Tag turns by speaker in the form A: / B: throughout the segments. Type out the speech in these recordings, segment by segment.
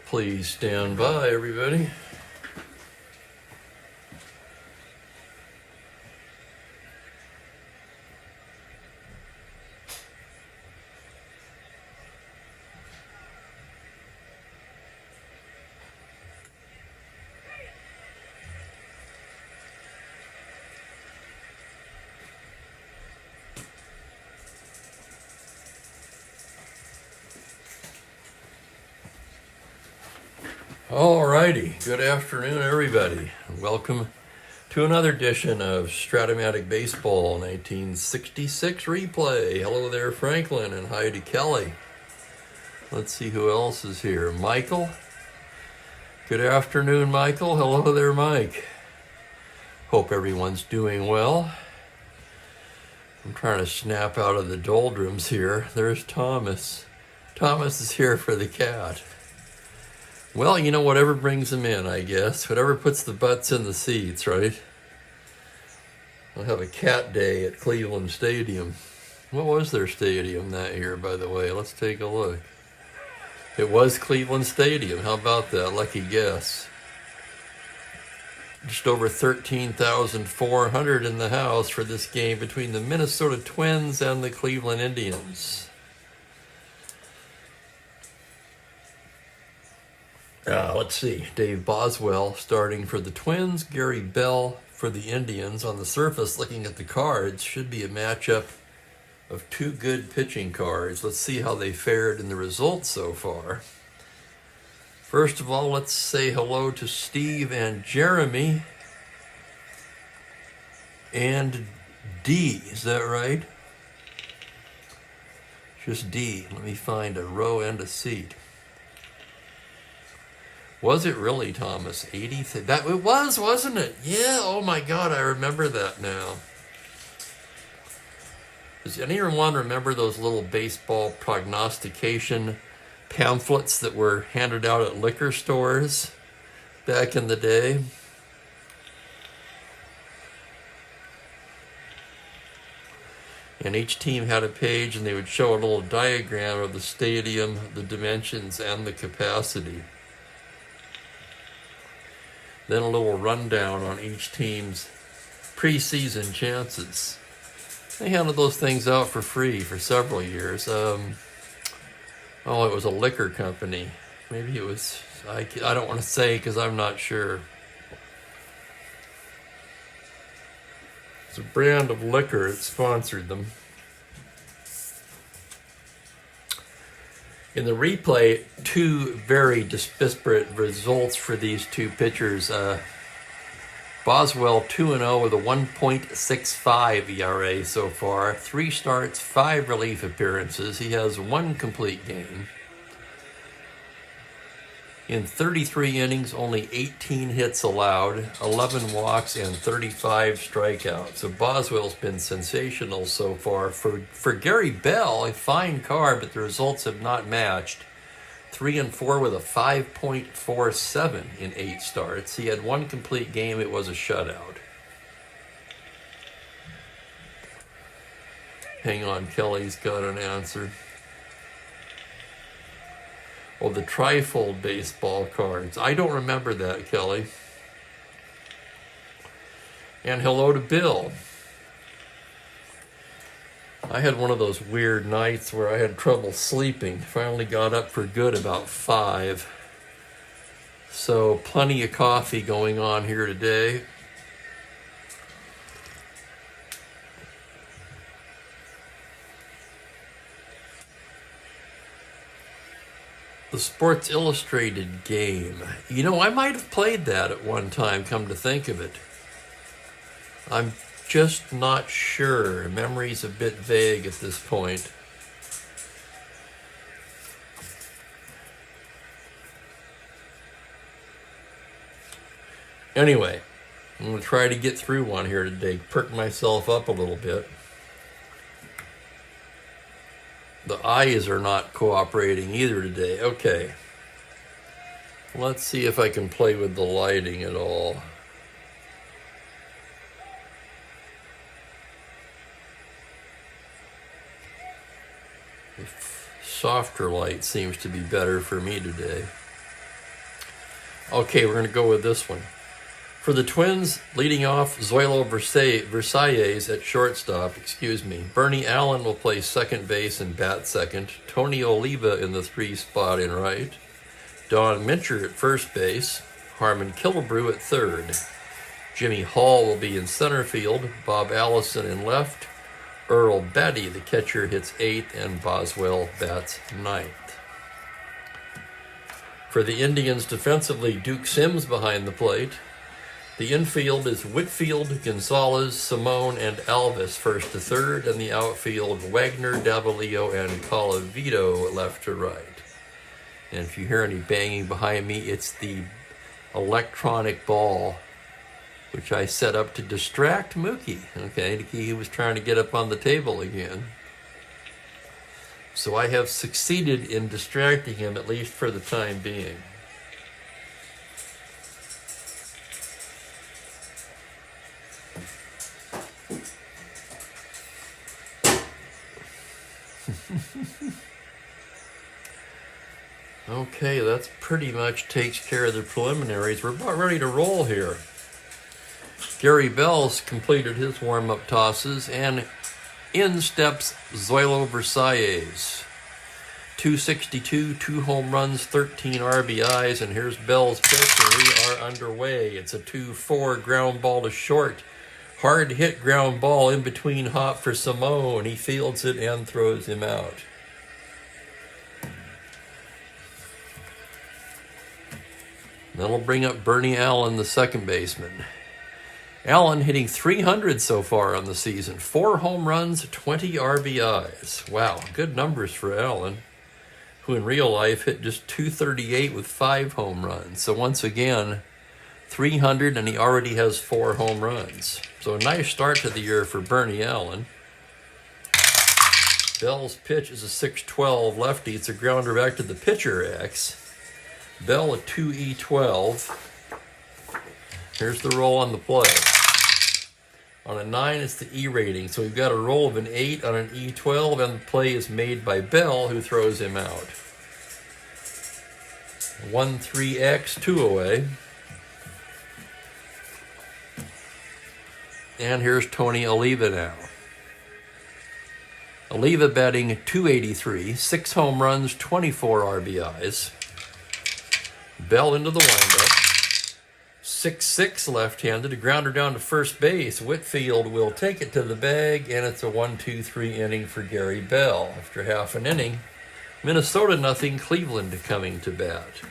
A: Please stand by, everybody. Alrighty, good afternoon, everybody. Welcome to another edition of Strat-O-Matic Baseball 1966 replay. Hello there, Franklin, and hi to Kelly. Let's see who else is here. Michael. Good afternoon, Michael. Hello there, Mike. Hope everyone's doing well. I'm trying to snap out of the doldrums here. There's Thomas. Thomas is here for the cat. Well, you know, whatever brings them in, I guess. Whatever puts the butts in the seats, right? We'll have a cat day at Cleveland Stadium. What was their stadium that year, by the way? Let's take a look. It was Cleveland Stadium. How about that? Lucky guess. Just over 13,400 in the house for this game between the Minnesota Twins and the Cleveland Indians. Let's see. Dave Boswell starting for the Twins. Gary Bell for the Indians. On the surface, looking at the cards, should be a matchup of two good pitching cards. Let's see how they fared in the results so far. First of all, let's say hello to Steve and Jeremy. And D, is that right? Just D. Let me find a row and a seat. Was it really, Thomas? 80? That it was, wasn't it? Yeah, oh my God, I remember that now. Does anyone remember those little baseball prognostication pamphlets that were handed out at liquor stores back in the day? And each team had a page, and they would show a little diagram of the stadium, the dimensions, and the capacity. Then a little rundown on each team's preseason chances. They handed those things out for free for several years. It was a liquor company. Maybe it was, I don't want to say because I'm not sure. It's a brand of liquor that sponsored them. In the replay, two very disparate results for these two pitchers. Boswell 2-0 with a 1.65 ERA so far. 3 starts, 5 relief appearances. He has 1 complete game. In 33 innings, only 18 hits allowed, 11 walks, and 35 strikeouts. So Boswell's been sensational so far. For Gary Bell, a fine card, but the results have not matched. 3-4 with a 5.47 in 8 starts. He had 1 complete game. It was a shutout. Hang on, Kelly's got an answer. Oh, the trifold baseball cards. I don't remember that, Kelly. And hello to Bill. I had one of those weird nights where I had trouble sleeping. Finally got up for good about 5. So plenty of coffee going on here today. The Sports Illustrated game. You know, I might have played that at one time, come to think of it. I'm just not sure. Memory's a bit vague at this point. Anyway, I'm going to try to get through one here today, perk myself up a little bit. The eyes are not cooperating either today. Okay. Let's see if I can play with the lighting at all. The softer light seems to be better for me today. Okay, we're going to go with this one. For the Twins, leading off Zoilo Versailles at shortstop, Bernie Allen will play second base and bat second. Tony Oliva in the 3 spot in right. Don Mincher at first base. Harmon Killebrew at third. Jimmy Hall will be in center field. Bob Allison in left. Earl Batty, the catcher, hits 8th, and Boswell bats 9th. For the Indians defensively, Duke Sims behind the plate. The infield is Whitfield, Gonzalez, Simone, and Alvis first to third, and the outfield Wagner, Davalillo, and Colavito left to right. And if you hear any banging behind me, it's the electronic ball, which I set up to distract Mookie. Okay, he was trying to get up on the table again. So I have succeeded in distracting him, at least for the time being. Okay, that's pretty much takes care of the preliminaries. We're about ready to roll here. Gary Bell's completed his warm-up tosses, and in steps Zoilo Versailles. 262, 2 home runs, 13 RBIs, and here's Bell's pitch, and we are underway. It's a 2-4 ground ball to short. Hard hit ground ball in between hop for Simone. He fields it and throws him out. That'll bring up Bernie Allen, the second baseman. Allen hitting 300 so far on the season. 4 home runs, 20 RBIs. Wow, good numbers for Allen, who in real life hit just 238 with 5 home runs. So once again, 300, and he already has 4 home runs. So a nice start to the year for Bernie Allen. Bell's pitch is a 6-12 lefty. It's a grounder back to the pitcher X. Bell at 2E12. Here's the roll on the play. On a 9, it's the E rating. So we've got a roll of an 8 on an E12, and the play is made by Bell, who throws him out. 1-3X, 2 away. And here's Tony Oliva now. Oliva batting 283, 6 home runs, 24 RBIs. Bell into the windup. 6-6 left-handed, a grounder down to first base. Whitfield will take it to the bag, and it's a 1-2-3 inning for Gary Bell. After half an inning, Minnesota 0, Cleveland coming to bat.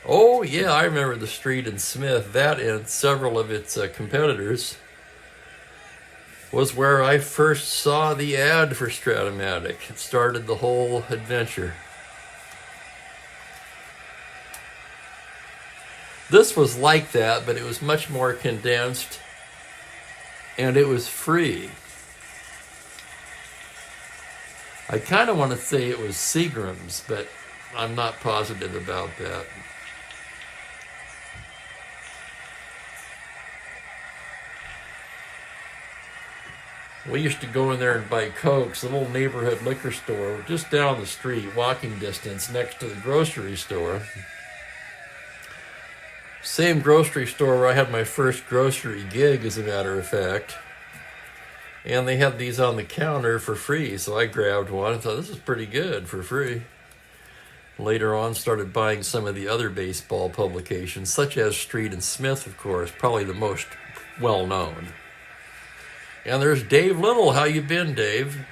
A: Oh, yeah, I remember the Street and Smith. That and several of its competitors was where I first saw the ad for Strat-O-Matic. It started the whole adventure. This was like that, but it was much more condensed, and it was free. I kind of want to say it was Seagram's, but I'm not positive about that. We used to go in there and buy Cokes, a little neighborhood liquor store just down the street, walking distance next to the grocery store. Same grocery store where I had my first grocery gig, as a matter of fact. And they had these on the counter for free, so I grabbed one and thought, this is pretty good for free. Later on, started buying some of the other baseball publications, such as Street and Smith, of course, probably the most well-known. And there's Dave Little. How you been, Dave?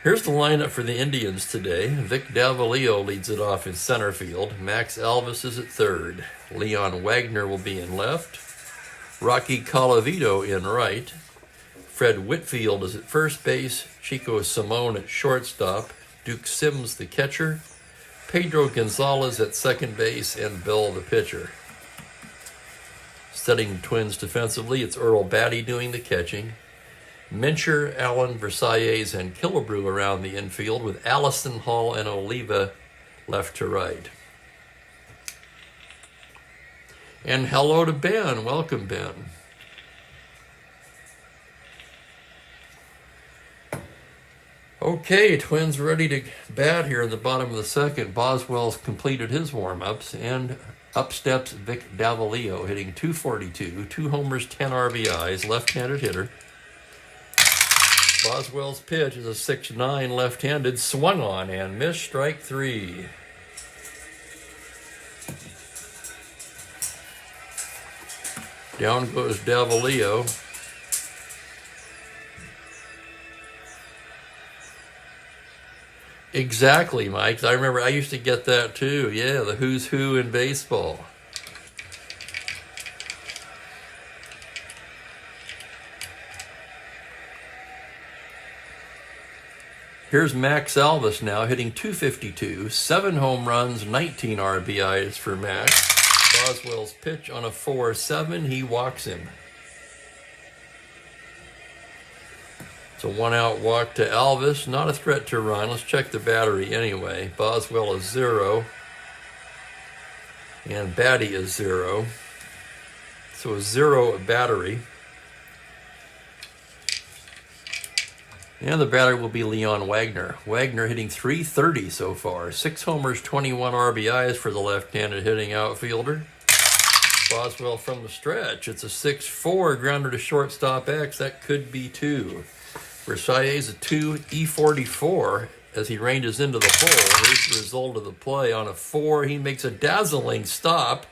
A: Here's the lineup for the Indians today. Vic Davalillo leads it off in center field. Max Alvis is at third. Leon Wagner will be in left. Rocky Colavito in right. Fred Whitfield is at first base. Chico Simone at shortstop. Duke Sims the catcher. Pedro Gonzalez at second base, and Bell the pitcher. Setting the Twins defensively, it's Earl Batty doing the catching. Mincher, Allen, Versailles, and Killebrew around the infield, with Allison, Hall, and Oliva left to right. And hello to Ben. Welcome, Ben. Okay, Twins ready to bat here in the bottom of the second. Boswell's completed his warm-ups, and up steps Vic Davalillo, hitting .242, 2 homers, 10 RBIs, left-handed hitter. Boswell's pitch is a 6'9", left-handed, swung on and missed, strike 3. Down goes Davalillo. Exactly, Mike. I remember I used to get that too. Yeah, the who's who in baseball. Here's Max Alvis now hitting .252, 7 home runs, 19 RBIs for Max. Boswell's pitch on a 4-7, he walks him. It's a 1-out walk to Alvis, not a threat to run. Let's check the battery anyway. Boswell is 0, and Batty is 0. So a 0 battery. And the batter will be Leon Wagner. Wagner hitting .330 so far. 6 homers, 21 RBIs for the left-handed hitting outfielder. Boswell from the stretch. It's a 6-4 grounder to shortstop X. That could be 2. Versailles a 2 E44 as he ranges into the hole. Here's the result of the play. On a 4, he makes a dazzling stop,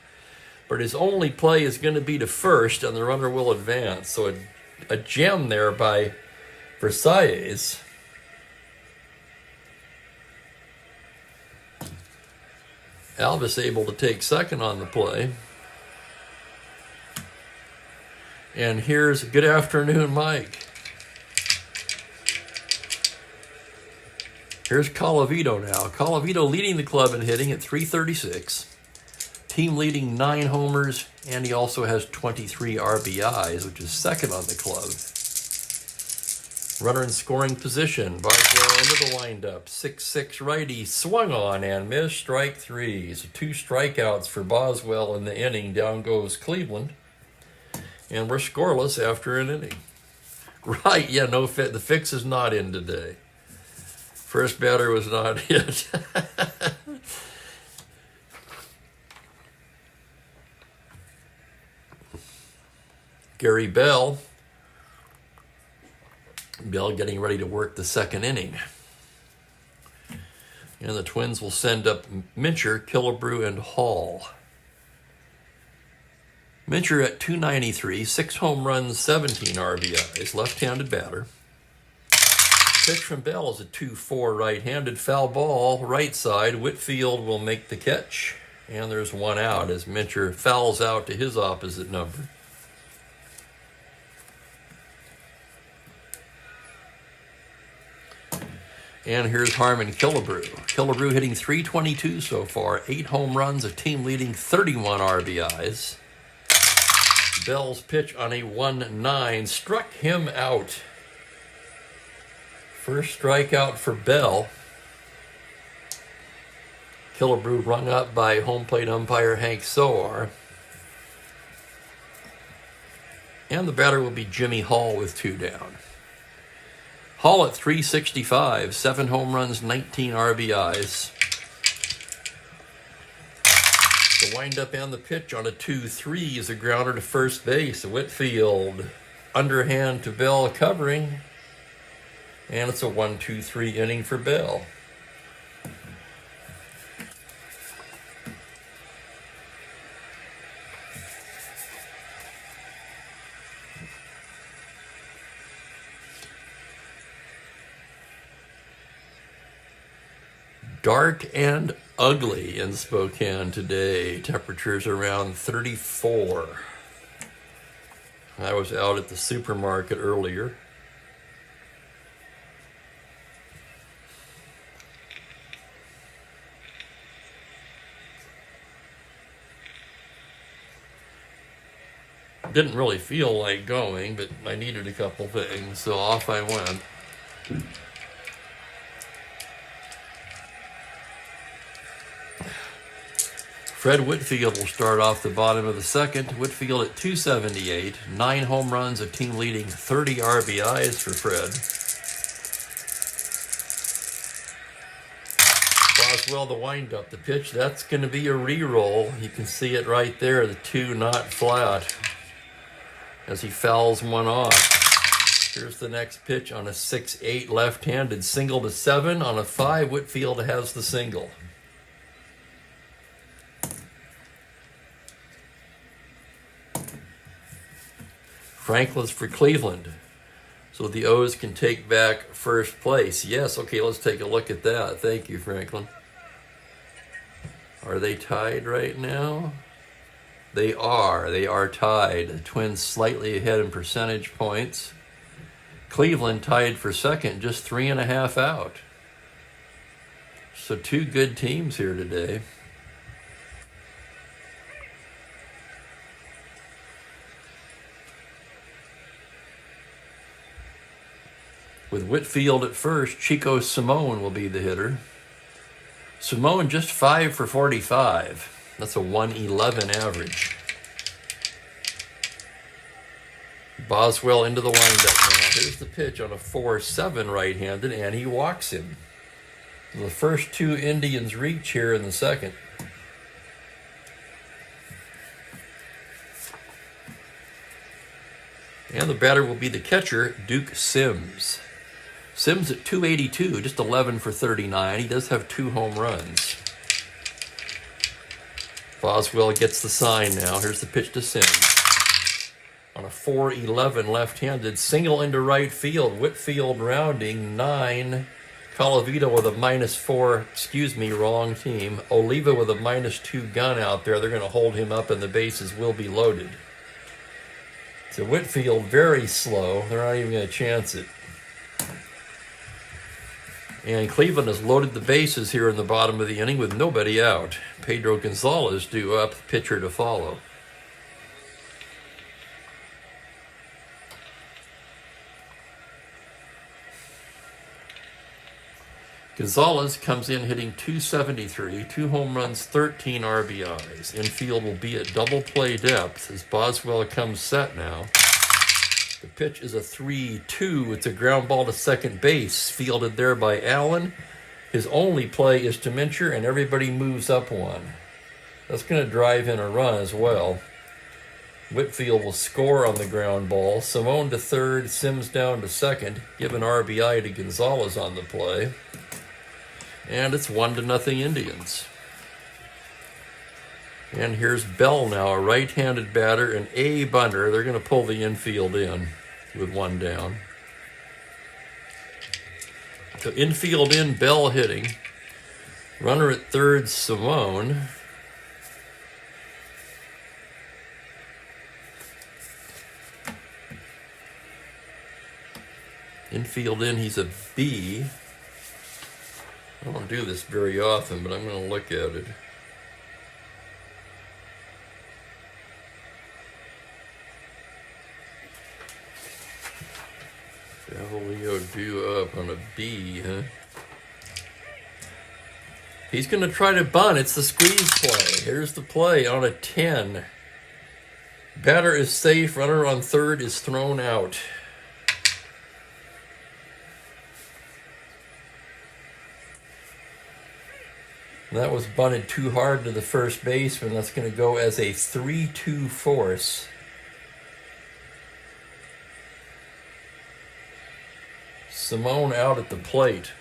A: but his only play is going to be to first, and the runner will advance. So a gem there by Versailles. Alvis able to take second on the play. And here's good afternoon, Mike. Here's Colavito now. Colavito leading the club in hitting at .336. Team leading 9 homers, and he also has 23 RBIs, which is second on the club. Runner in scoring position. Boswell into the windup. 6'6" righty. Swung on and missed. Strike 3. So 2 strikeouts for Boswell in the inning. Down goes Cleveland. And we're scoreless after an inning. Right, yeah, no fit. The fix is not in today. First batter was not hit. Gary Bell. Bell getting ready to work the second inning. And the Twins will send up Mincher, Killebrew, and Hall. Mincher at .293, 6 home runs, 17 RBIs, left-handed batter. Pitch from Bell is a 2-4 right-handed foul ball, right side. Whitfield will make the catch, and there's 1 out as Mincher fouls out to his opposite number. And here's Harmon Killebrew. Killebrew hitting .322 so far, 8 home runs, a team leading 31 RBIs. Bell's pitch on a 1-9 struck him out. First strikeout for Bell. Killebrew rung up by home plate umpire Hank Soar. And the batter will be Jimmy Hall with 2 down. Hall at .365, 7 home runs, 19 RBIs. The windup and the pitch on a 2-3 is a grounder to first base. Whitfield underhand to Bell covering. And it's a 1-2-3 inning for Bell. Dark and ugly in Spokane today. Temperatures around 34. I was out at the supermarket earlier. Didn't really feel like going, but I needed a couple things, so off I went. Fred Whitfield will start off the bottom of the second. Whitfield at .278, 9 home runs, a team leading 30 RBIs for Fred. Boswell the windup. The pitch, that's going to be a re-roll. You can see it right there, the 2 not flat, as he fouls one off. Here's the next pitch on a 6-8 left-handed, single to 7. On a 5, Whitfield has the single. Franklin's for Cleveland, so the O's can take back first place. Yes, okay, let's take a look at that. Thank you, Franklin. Are they tied right now? They are. They are tied. The Twins slightly ahead in percentage points. Cleveland tied for second, just 3.5 out. So 2 good teams here today. With Whitfield at first, Chico Simone will be the hitter. Simone just 5 for 45. That's a 111 average. Boswell into the windup now. Here's the pitch on a 4-7 right-handed, and he walks him. The first 2 Indians reach here in the second. And the batter will be the catcher, Duke Sims. Sims at 282, just 11 for 39. He does have 2 home runs. Boswell gets the sign now. Here's the pitch to Sims. On a 4-11 left-handed, single into right field. Whitfield rounding 9. Colavito with a -4, wrong team. Oliva with a -2 gun out there. They're going to hold him up and the bases will be loaded. So Whitfield very slow. They're not even going to chance it. And Cleveland has loaded the bases here in the bottom of the inning with nobody out. Pedro Gonzalez due up, pitcher to follow. Gonzalez comes in hitting .273, 2 home runs, 13 RBIs. Infield will be at double play depth as Boswell comes set now. The pitch is a 3-2. It's a ground ball to second base, fielded there by Allen. His only play is to Mincher, and everybody moves up 1. That's going to drive in a run as well. Whitfield will score on the ground ball. Simone to third, Sims down to second. Give an RBI to Gonzalez on the play. And it's 1-0 Indians. And here's Bell now, a right-handed batter, and a bunter. They're going to pull the infield in with 1 down. So infield in, Bell hitting. Runner at third, Simone. Infield in, he's a B. I don't do this very often, but I'm going to look at it. Leo due up on a B, huh? He's going to try to bunt. It's the squeeze play. Here's the play on a 10. Batter is safe. Runner on third is thrown out. That was bunted too hard to the first baseman. That's going to go as a 3-2 force. Simone out at the plate.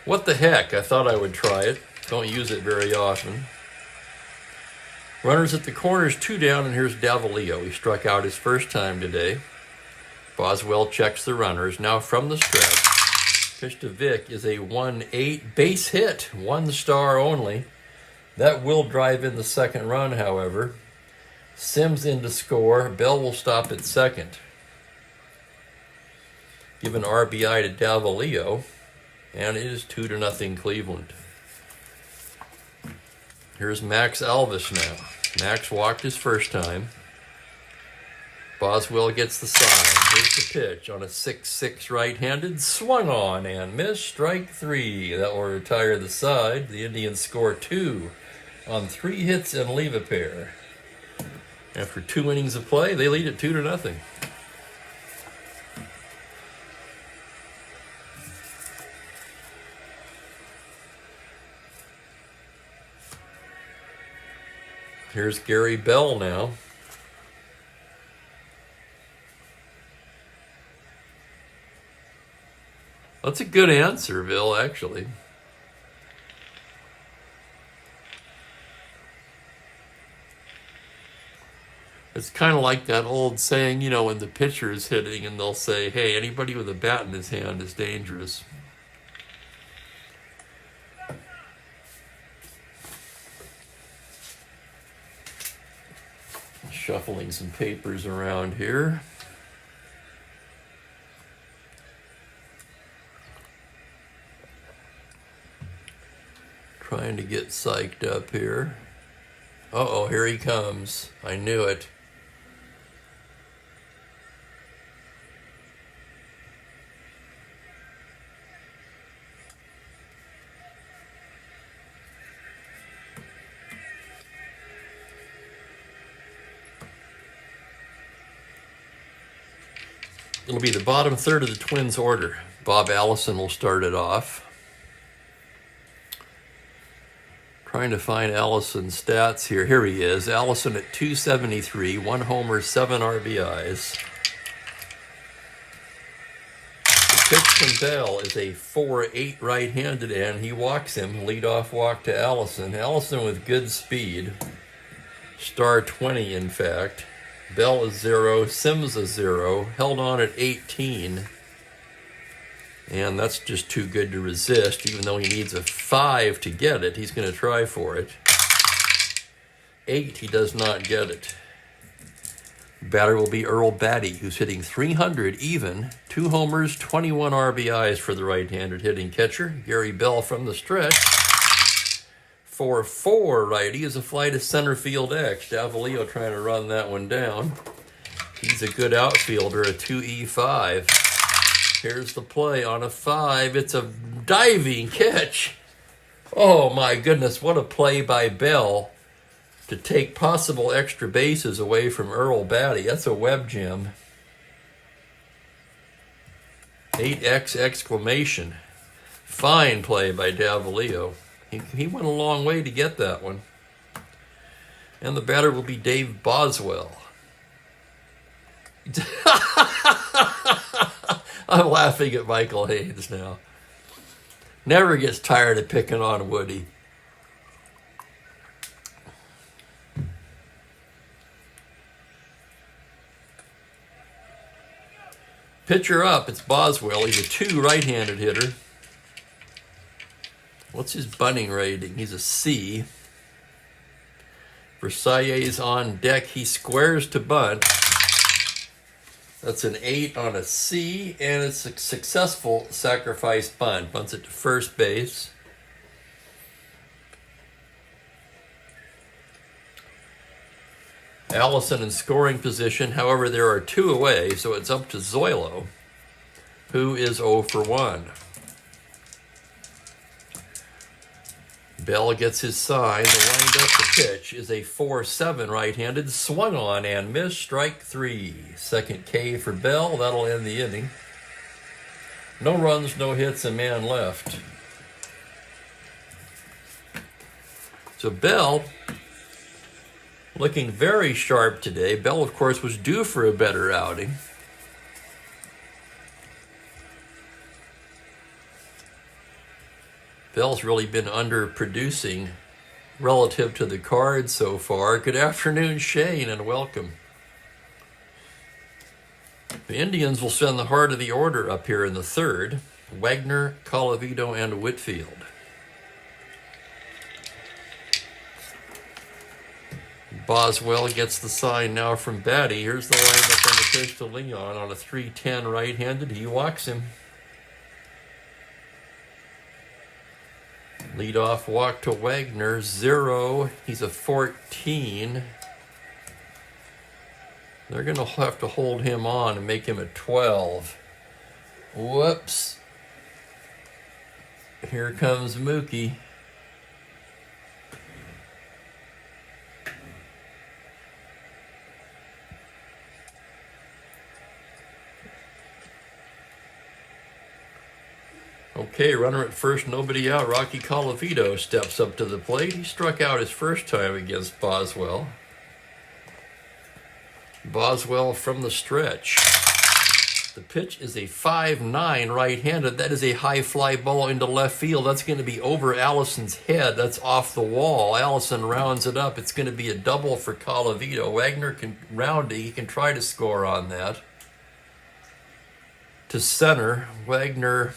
A: What the heck? I thought I would try it. Don't use it very often. Runners at the corners, 2 down, and here's Davalillo. He struck out his first time today. Boswell checks the runners. Now from the stretch, pitch to Vick is a 1-8 base hit. 1 star only. That will drive in the second run, however. Sims in to score. Bell will stop at second. Give an RBI to Davalillo. And it is 2-0 Cleveland. Here's Max Alvis now. Max walked his first time. Boswell gets the sign. Here's the pitch on a 6-6 right-handed. Swung on and missed. Strike 3. That will retire the side. The Indians score 2 on 3 hits and leave a pair. After 2 innings of play, they lead at 2-0. Here's Gary Bell now. That's a good answer, Bill, actually. It's kind of like that old saying, you know, when the pitcher is hitting and they'll say, hey, anybody with a bat in his hand is dangerous. Shuffling some papers around here. Trying to get psyched up here. Uh-oh, here he comes. I knew it. It'll be the bottom third of the Twins' order. Bob Allison will start it off. Trying to find Allison's stats here. Here he is. Allison at 273, 1 homer, 7 RBIs. The pitch from Bell is a 4-8 right-handed, and he walks him. Leadoff walk to Allison. Allison with good speed. Star 20, in fact. Bell is 0, Sims is 0, held on at 18. And that's just too good to resist, even though he needs a 5 to get it. He's going to try for it. 8, he does not get it. Batter will be Earl Batty, who's hitting 300 even. 2 homers, 21 RBIs for the right-handed hitting catcher. Gary Bell from the stretch. 4-4 righty is a fly to center field X. Davalillo trying to run that one down. He's a good outfielder, a 2E5. Here's the play on a 5. It's a diving catch. Oh my goodness, what a play by Bell to take possible extra bases away from Earl Batty. That's a web gem. 8X exclamation. Fine play by Davalillo. He went a long way to get that one. And the batter will be Dave Boswell. I'm laughing at Michael Haynes now. Never gets tired of picking on Woody. Pitcher up, it's Boswell. He's a 2 right-handed hitter. What's his bunting rating? He's a C. Versailles on deck. He squares to bunt. That's an 8 on a C, and it's a successful sacrifice bunt. Bunts it to first base. Allison in scoring position. However, there are 2 away, so it's up to Zoilo, who is 0 for 1. Bell gets his sign. The wind up the pitch is a 4-7 right-handed, swung on and missed, strike 3. Second K for Bell. That'll end the inning. No runs, no hits, a man left. So Bell looking very sharp today. Bell, of course, was due for a better outing. Bell's really been underproducing relative to the Cards so far. Good afternoon, Shane, and welcome. The Indians will send the heart of the order up here in the third. Wagner, Colavito, and Whitfield. Boswell gets the sign now from Batty. Here's the lineup on the pitch to Leon on a 3-10 right-handed. He walks him. Leadoff walk to Wagner, 0. He's a 14. They're going to have to hold him on and make him a 12. Whoops. Here comes Mookie. Okay, runner at first, nobody out. Rocky Colavito steps up to the plate. He struck out his first time against Boswell. Boswell from the stretch. The pitch is a 5-9 right-handed. That is a high fly ball into left field. That's going to be over Allison's head. That's off the wall. Allison rounds it up. It's going to be a double for Colavito. Wagner can round it. He can try to score on that. To center, Wagner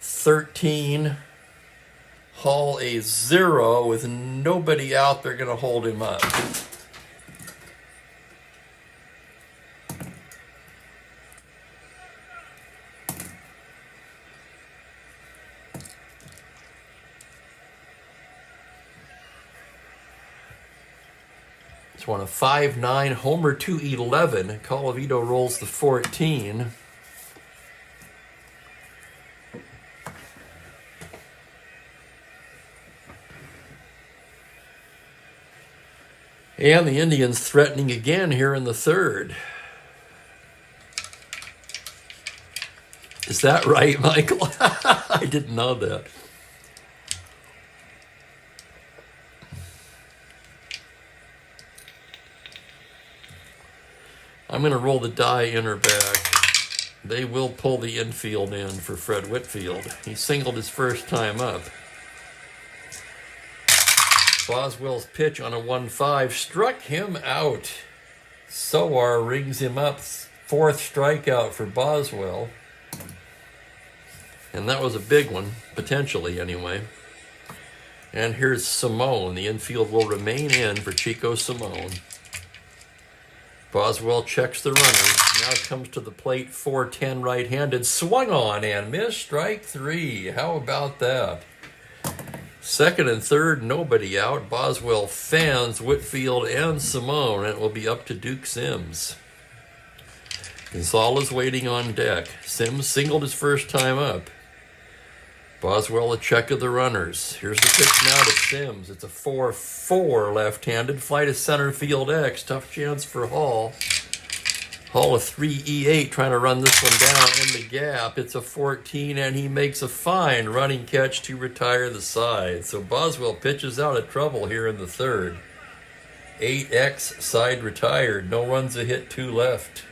A: 13. Hall a 0 with nobody out. They're going to hold him up. It's one of 5-9, homer to 11. Colavito rolls the 14. And the Indians threatening again here in the third. Is that right, Michael? I didn't know that. I'm going to roll the die inner back. They will pull the infield in for Fred Whitfield. He singled his first time up. Boswell's pitch on a 1-5 struck him out. Sowar rings him up. Fourth strikeout for Boswell. And that was a big one, potentially anyway. And here's Simone. The infield will remain in for Chico Simone. Boswell checks the runners. Now comes to the plate, 4-10 right-handed. Swung on and missed. Strike 3. How about that? Second and third, nobody out. Boswell fans Whitfield and Simone. And it will be up to Duke Sims. Gonzalez waiting on deck. Sims singled his first time up. Boswell a check of the runners. Here's the pitch now to Sims. It's a 4-4 left-handed. Fly to center field X. Tough chance for Hall. Hall a 3-E-8 trying to run this one down in the gap. It's a 14 and he makes a fine running catch to retire the side. So Boswell pitches out of trouble here in the third. 8X side retired. No runs a hit, 2 left.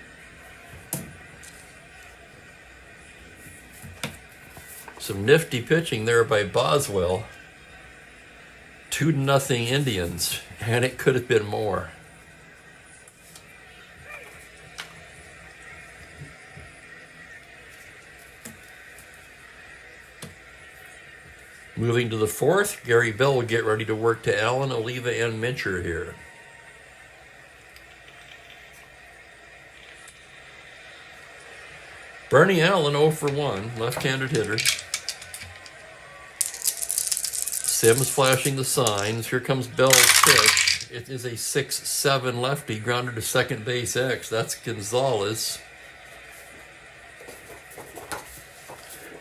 A: Some nifty pitching there by Boswell. 2-0 Indians, and it could have been more. Moving to the fourth, Gary Bell will get ready to work to Allen, Oliva, and Mincher here. Bernie Allen 0 for 1, left-handed hitter. Sims flashing the signs. Here comes Bell's pitch. It is a 6-7 lefty, grounded to second base X. That's Gonzalez.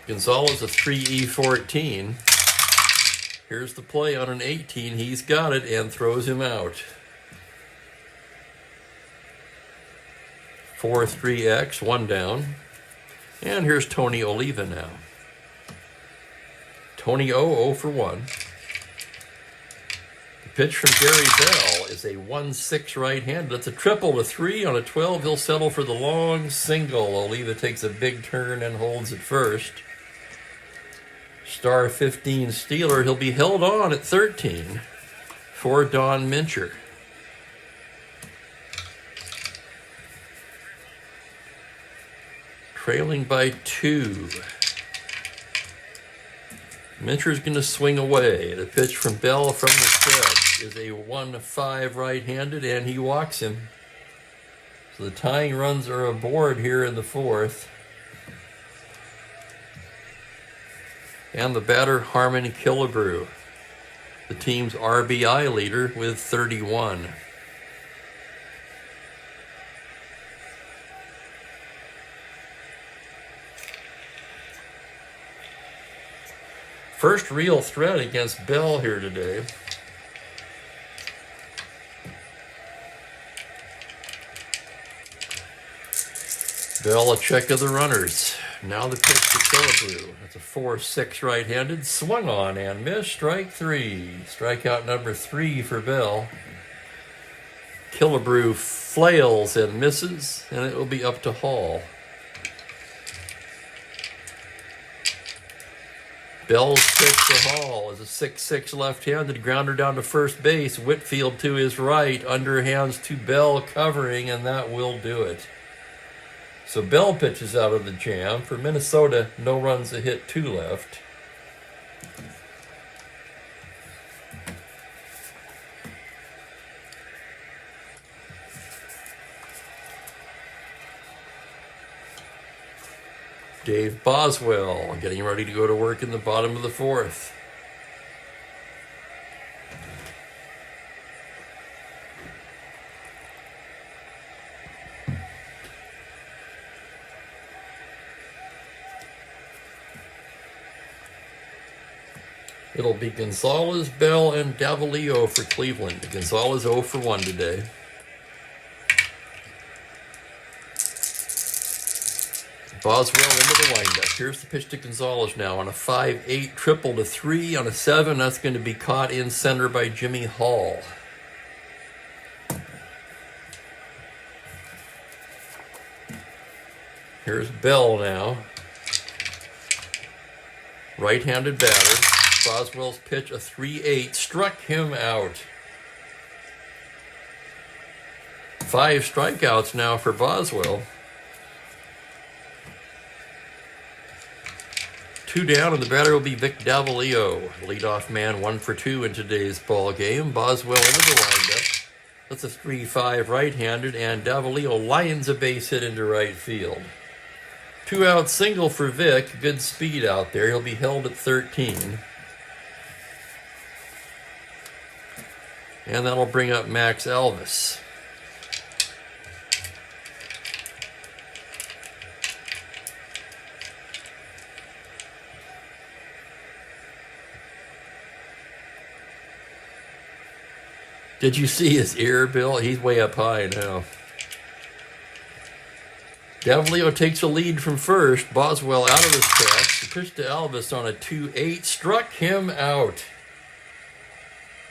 A: Gonzalez a 3-E-14. Here's the play on an 18. He's got it and throws him out. 4-3X, 1 down. And here's Tony Oliva now. Tony 0 for 1. The pitch from Gary Bell is a 1-6 right-handed. That's a triple to 3 on a 12. He'll settle for the long single. Oliva takes a big turn and holds it first. Star 15 Steeler. He'll be held on at 13 for Don Mincher. Trailing by 2. Mincher's going to swing away. The pitch from Bell from the stretch is a 1-5 right-handed, and he walks him. So the tying runs are aboard here in the fourth. And the batter, Harmon Killebrew, the team's RBI leader with 31. First real threat against Bell here today. Bell a check of the runners. Now the pitch to Killebrew. That's a 4-6 right-handed. Swung on and missed. Strike 3. Strikeout number 3 for Bell. Killebrew flails and misses, and it will be up to Hall. Bell's pitch to Hall is a 6-6 left-handed grounder down to first base. Whitfield to his right, underhands to Bell covering, and that will do it. So Bell pitches out of the jam. For Minnesota, no runs, a hit, 2 left. Dave Boswell getting ready to go to work in the bottom of the 4th. It'll be Gonzalez, Bell, and Davalillo for Cleveland. Gonzalez 0 for 1 today. Boswell into the windup. Here's the pitch to Gonzalez now on a 5-8 triple to 3 on a 7. That's going to be caught in center by Jimmy Hall. Here's Bell now. Right-handed batter. Boswell's pitch, a 3-8, struck him out. 5 strikeouts now for Boswell. 2 down, and the batter will be Vic Davalillo. Leadoff man 1 for 2 in today's ball game. Boswell into the windup. That's a 3-5 right-handed, and Davalillo lines a base hit into right field. 2-out single for Vic. Good speed out there. He'll be held at 13. And that'll bring up Max Elvis. Did you see his ear, Bill? He's way up high now. Davalillo takes a lead from first. Boswell out of his tracks. The pitch to Elvis on a 2-8. Struck him out.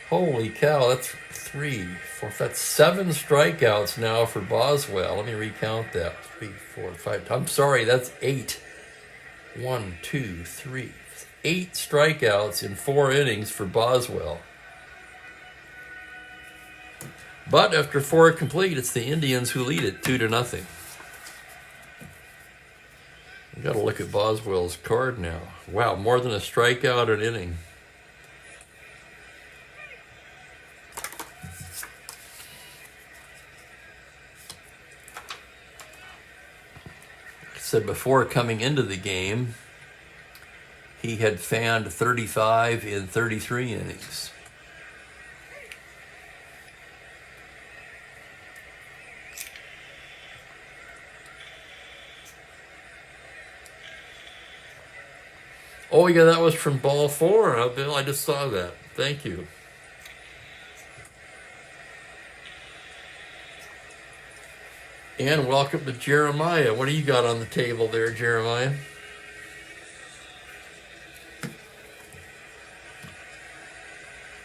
A: Holy cow, that's 3, 4, that's 7 strikeouts now for Boswell. Let me recount that. 3, 4, 5. I'm sorry, that's 8. 1, 2, 3. 8 strikeouts in 4 innings for Boswell. But after 4 complete, it's the Indians who lead it 2-0. We've got to look at Boswell's card now. Wow, more than a strikeout an inning. I said before coming into the game, he had fanned 35 in 33 innings. Oh, yeah, that was from ball 4, huh, Bill? I just saw that. Thank you. And welcome to Jeremiah. What do you got on the table there, Jeremiah?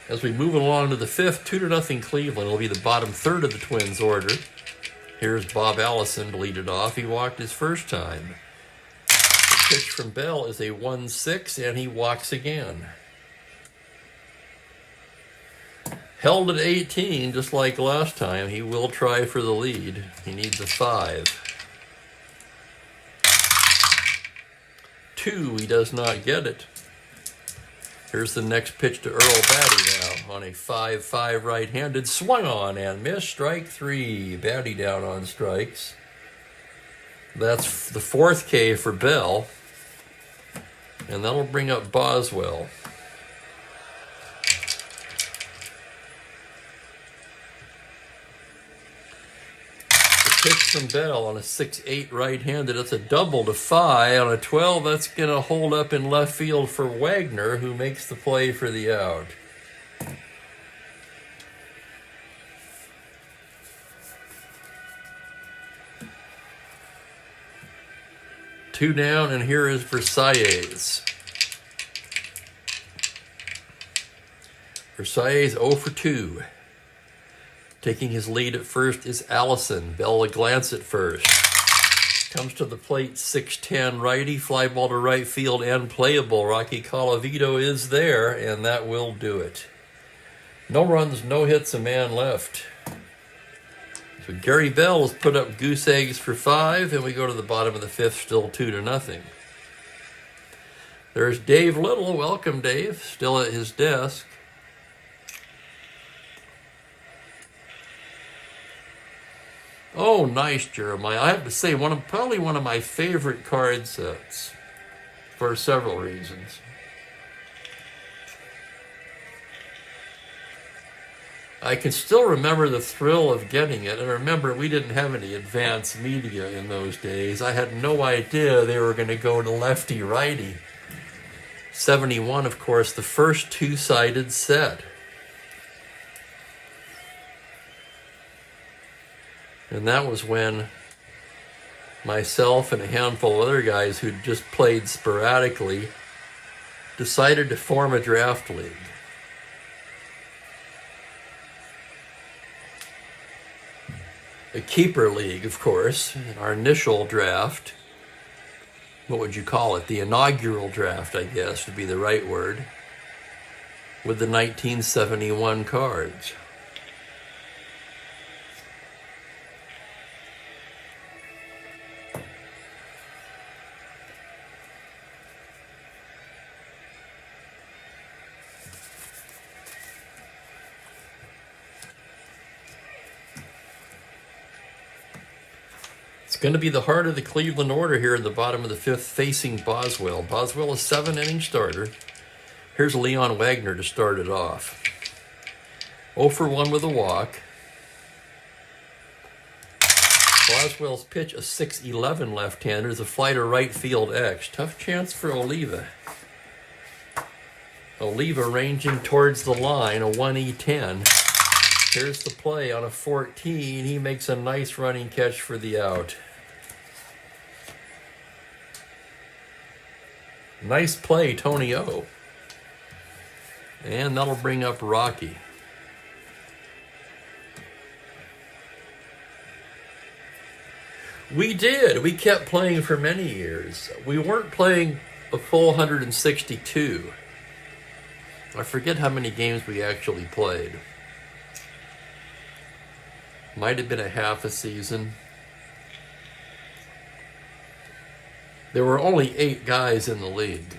A: As we move along to the 5th, 2-0 Cleveland. It'll be the bottom third of the Twins' order. Here's Bob Allison to lead it off. He walked his first time. The pitch from Bell is a 1-6, and he walks again. Held at 18, just like last time. He will try for the lead. He needs a 5. 2, he does not get it. Here's the next pitch to Earl Batty now on a 5-5 right-handed. Swung on and missed. Strike 3. Batty down on strikes. That's the 4th K for Bell. And that'll bring up Boswell. The pitch from Bell on a 6-8 right-handed. That's a double to 5. On a 12, that's going to hold up in left field for Wagner, who makes the play for the out. 2 down, and here is Versailles. Versailles 0 for 2. Taking his lead at first is Allison. Bell a glance at first. Comes to the plate, 6'10", righty, fly ball to right field and playable. Rocky Colavito is there, and that will do it. No runs, no hits, a man left. So Gary Bell has put up goose eggs for 5, and we go to the bottom of the 5th, still 2-0. There's Dave Little. Welcome, Dave. Still at his desk. Oh, nice, Jeremiah. I have to say, probably one of my favorite card sets for several reasons. I can still remember the thrill of getting it. And remember, we didn't have any advanced media in those days. I had no idea they were going to go to lefty-righty. 71, of course, the first two-sided set. And that was when myself and a handful of other guys who'd just played sporadically decided to form a draft league. A keeper league, of course. In our initial draft, what would you call it? The inaugural draft, I guess, would be the right word, with the 1971 cards. It's going to be the heart of the Cleveland order here in the bottom of the 5th, facing Boswell. Boswell, a 7-inning starter. Here's Leon Wagner to start it off. 0 for 1 with a walk. Boswell's pitch, a 6-11 left-hander, is a fly to right field X. Tough chance for Oliva. Oliva ranging towards the line, a 1E10. Here's the play on a 14. He makes a nice running catch for the out. Nice play, Tony O. And that'll bring up Rocky. We did. We kept playing for many years. We weren't playing a full 162. I forget how many games we actually played. Might have been a half a season. There were only 8 guys in the league.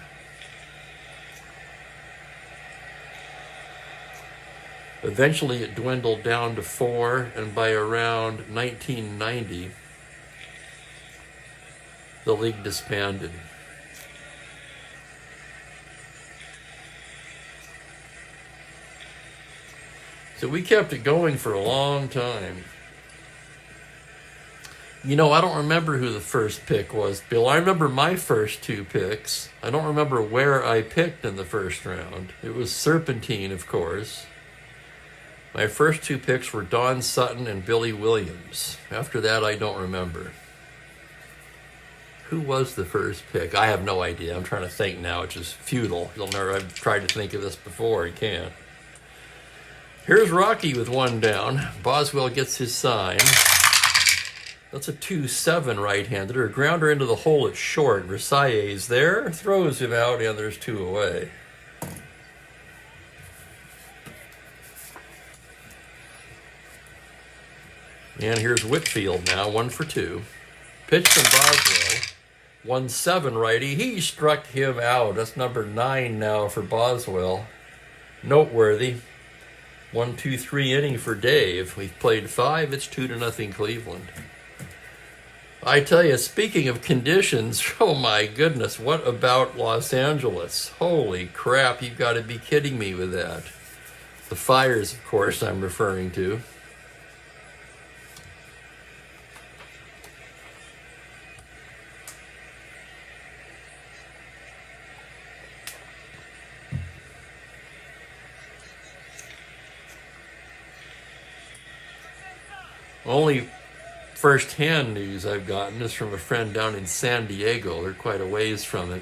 A: Eventually it dwindled down to 4, and by around 1990, the league disbanded. So we kept it going for a long time. You know, I don't remember who the first pick was, Bill. I remember my first 2 picks. I don't remember where I picked in the first round. It was Serpentine, of course. My first 2 picks were Don Sutton and Billy Williams. After that, I don't remember. Who was the first pick? I have no idea. I'm trying to think now, which is futile. I've tried to think of this before. I can't. Here's Rocky with 1 down. Boswell gets his sign. That's a 2-7 right-hander. A grounder into the hole at short. Versailles there. Throws him out, and there's 2 away. And here's Whitfield now, 1 for 2. Pitch from Boswell. 1-7 righty. He struck him out. That's number 9 now for Boswell. Noteworthy. 1-2-3 inning for Dave. We've played 5. It's 2-0 Cleveland. I tell you, speaking of conditions, oh my goodness, what about Los Angeles? Holy crap, you've got to be kidding me with that. The fires, of course, I'm referring to. Only first-hand news I've gotten is from a friend down in San Diego. They're quite a ways from it.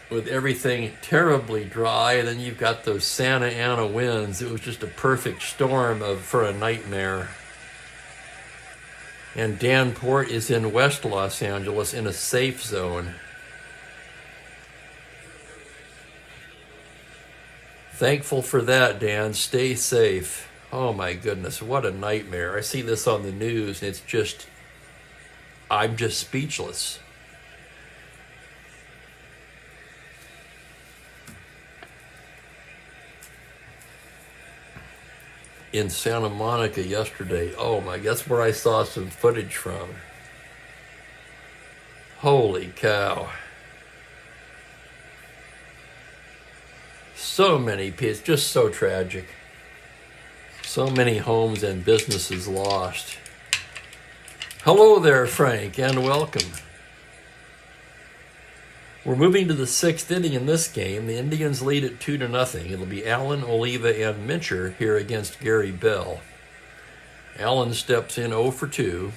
A: With everything terribly dry, and then you've got those Santa Ana winds. It was just a perfect storm for a nightmare. And Danport is in West Los Angeles in a safe zone. Thankful for that, Dan. Stay safe. Oh my goodness, what a nightmare. I see this on the news, and I'm just speechless. In Santa Monica yesterday. Oh my, that's where I saw some footage from. Holy cow. So many people, it's just so tragic. So many homes and businesses lost. Hello there, Frank, and welcome. We're moving to the 6th inning in this game. The Indians lead it 2-0. It'll be Allen, Oliva, and Mincher here against Gary Bell. Allen steps in 0 for 2.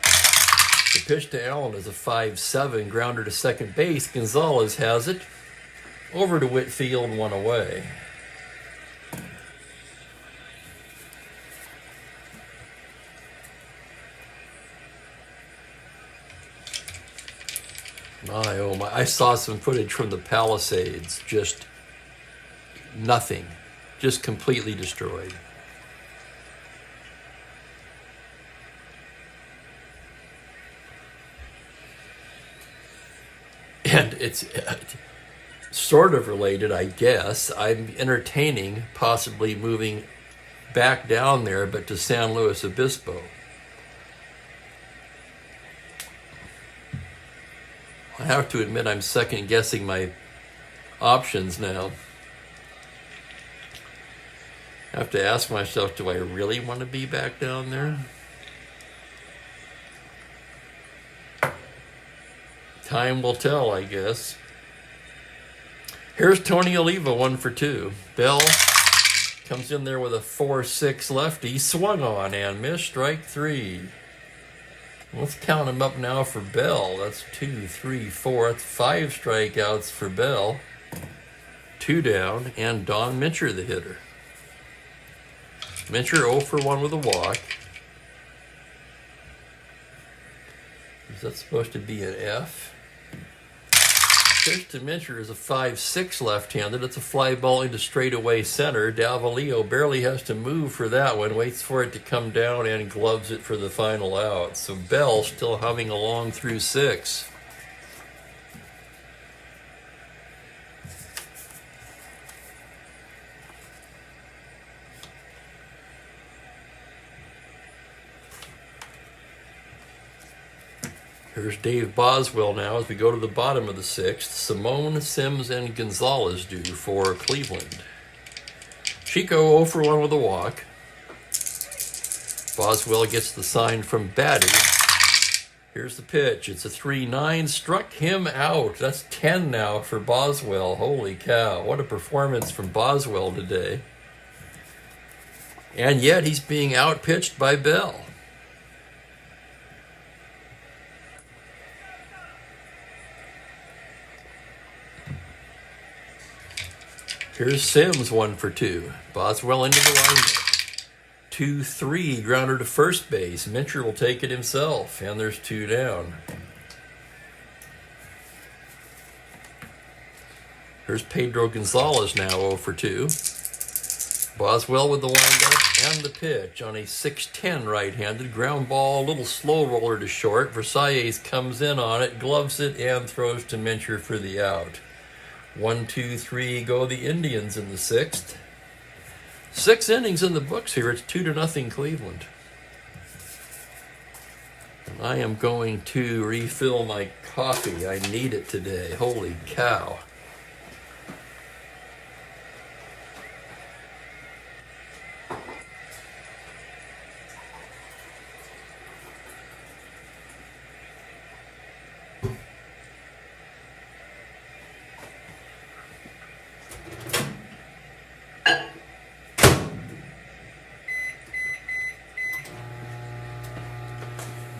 A: The pitch to Allen is a 5-7 grounder to second base. Gonzalez has it. Over to Whitfield, 1 away. My, oh my, I saw some footage from the Palisades. Just nothing. Just completely destroyed. And it's sort of related, I guess. I'm entertaining possibly moving back down there, but to San Luis Obispo. I have to admit I'm second guessing my options now. I have to ask myself, do I really want to be back down there? Time will tell, I guess. Here's Tony Oliva, 1 for 2. Bell comes in there with a 4-6 lefty. Swung on and missed, strike 3. Let's count them up now for Bell. That's 2, 3, 4. That's 5 strikeouts for Bell. 2 down, and Don Mincher, the hitter. Mincher 0 for 1 with a walk. Is that supposed to be an F? Pitch to Mincher is a 5-6 left-handed. It's a fly ball into straightaway center. Davalillo barely has to move for that one. Waits for it to come down and gloves it for the final out. So Bell still humming along through 6. Here's Dave Boswell now as we go to the bottom of the 6th. Simone, Sims, and Gonzalez do for Cleveland. Chico 0 for 1 with a walk. Boswell gets the sign from Batty. Here's the pitch. It's a 3-9. Struck him out. That's 10 now for Boswell. Holy cow. What a performance from Boswell today. And yet he's being outpitched by Bell. Here's Sims, 1 for 2. Boswell into the windup. 2-3, grounder to first base. Mincher will take it himself, and there's 2 down. Here's Pedro Gonzalez now 0 for 2. Boswell with the windup and the pitch on a 6-10 right-handed ground ball, a little slow roller to short. Versailles comes in on it, gloves it, and throws to Mincher for the out. 1, 2, 3 go the Indians in the 6th. 6 innings in the books here. It's 2-0 Cleveland. And I am going to refill my coffee. I need it today. Holy cow.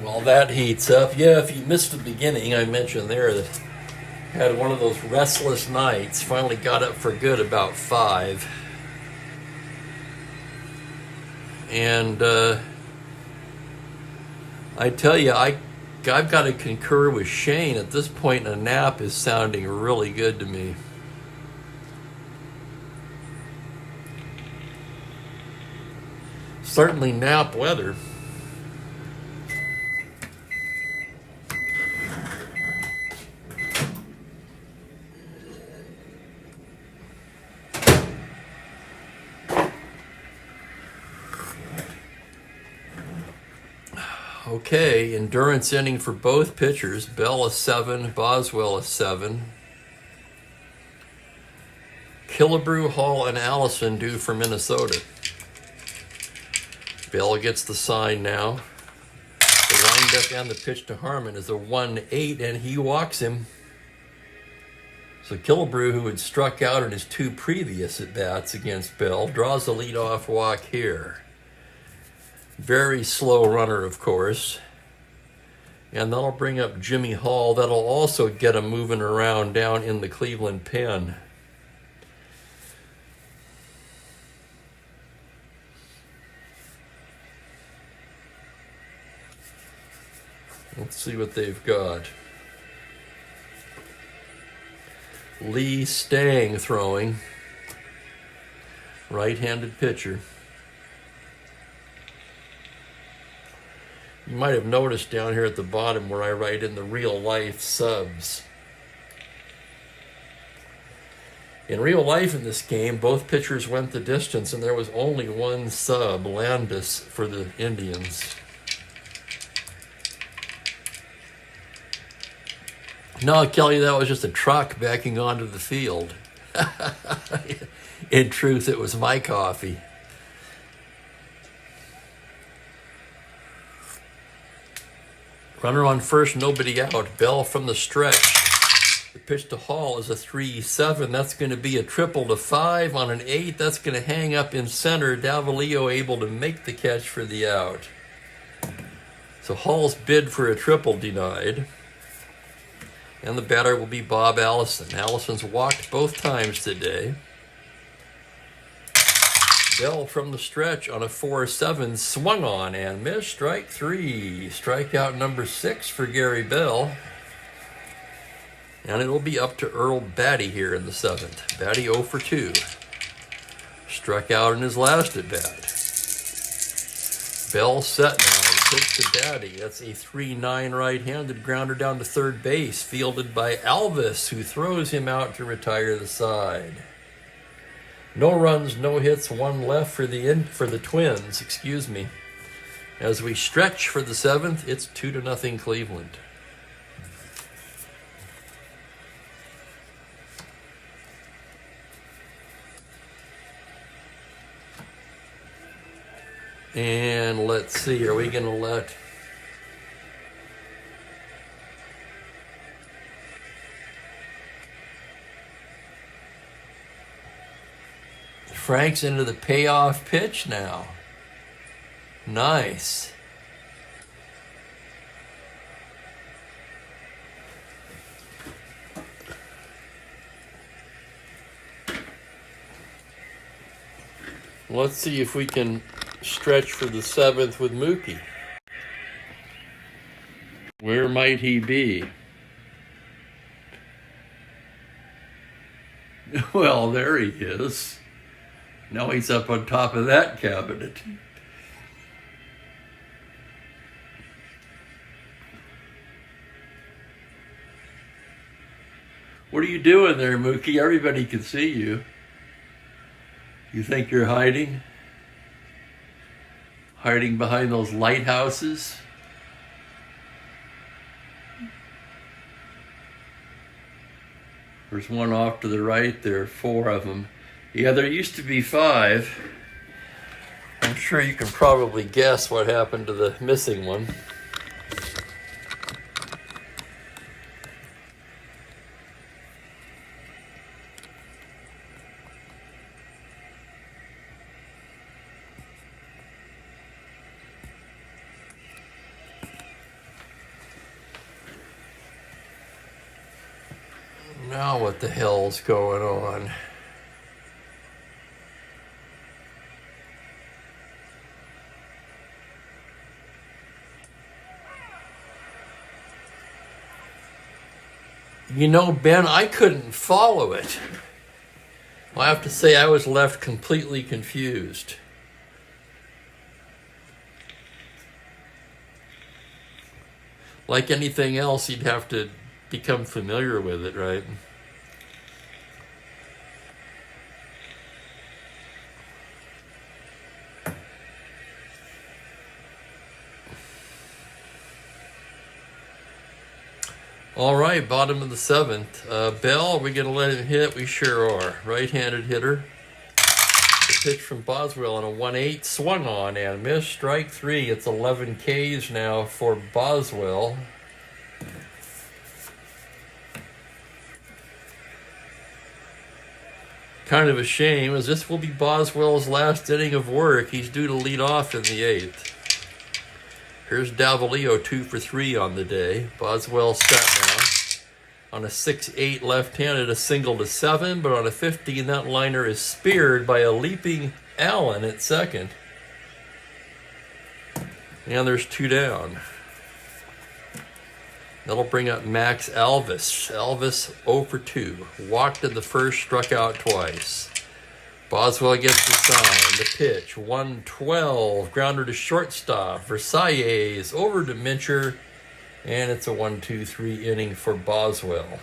A: While that heats up, yeah, if you missed the beginning, I mentioned there that had one of those restless nights, finally got up for good about 5. And I tell you, I've got to concur with Shane. At this point, a nap is sounding really good to me. Certainly nap weather. Okay, endurance inning for both pitchers. Bell a 7, Boswell a 7. Killebrew, Hall, and Allison due for Minnesota. Bell gets the sign now. The windup and the pitch to Harmon is a 1-8, and he walks him. So Killebrew, who had struck out in his 2 previous at-bats against Bell, draws a leadoff walk here. Very slow runner, of course. And that'll bring up Jimmy Hall. That'll also get him moving around down in the Cleveland pen. Let's see what they've got. Lee Stang throwing. Right-handed pitcher. You might have noticed down here at the bottom where I write in the real life subs. In real life in this game, both pitchers went the distance and there was only one sub, Landis, for the Indians. No, Kelly, that was just a truck backing onto the field. In truth, it was my coffee. Runner on first, nobody out. Bell from the stretch. The pitch to Hall is a 3-7. That's going to be a triple to 5 on an 8. That's going to hang up in center. Davalillo able to make the catch for the out. So Hall's bid for a triple denied. And the batter will be Bob Allison. Allison's walked both times today. Bell from the stretch on a 4-7, swung on and missed. Strike 3. Strikeout number 6 for Gary Bell. And it'll be up to Earl Batty here in the 7th. Batty 0 for 2. Struck out in his last at bat. Bell set now. The pitch to Batty. That's a 3-9 right-handed grounder down to third base, fielded by Alvis, who throws him out to retire the side. No runs, no hits, 1 left for the Twins, As we stretch for the 7th, it's 2-0 Cleveland. And let's see, are we going to let Frank's into the payoff pitch now? Nice. Let's see if we can stretch for the 7th with Mookie. Where might he be? Well, there he is. Now he's up on top of that cabinet. What are you doing there, Mookie? Everybody can see you. You think you're hiding? Hiding behind those lighthouses? There's one off to the right there, 4 of them. Yeah, there used to be 5. I'm sure you can probably guess what happened to the missing one. Now what the hell's going on? You know, Ben, I couldn't follow it. I have to say I was left completely confused. Like anything else, you'd have to become familiar with it, right? All right, bottom of the seventh. Bell, are we going to let him hit? We sure are. Right-handed hitter. The pitch from Boswell on a 1-8, swung on and missed. Strike three. It's 11 Ks now for Boswell. Kind of a shame, as this will be Boswell's last inning of work. He's due to lead off in the eighth. Here's Davalillo, 2 for 3 on the day. Boswell set now. On a 6-8 left-handed, a single to 7, but on a 15, that liner is speared by a leaping Allen at second. And there's 2 down. That'll bring up Max Alvis. Alvis 0 for 2. Walked in the first, struck out twice. Boswell gets the sign. The pitch, 1-12. Grounder to shortstop. Versailles over to Mincher. And it's a 1-2-3 inning for Boswell.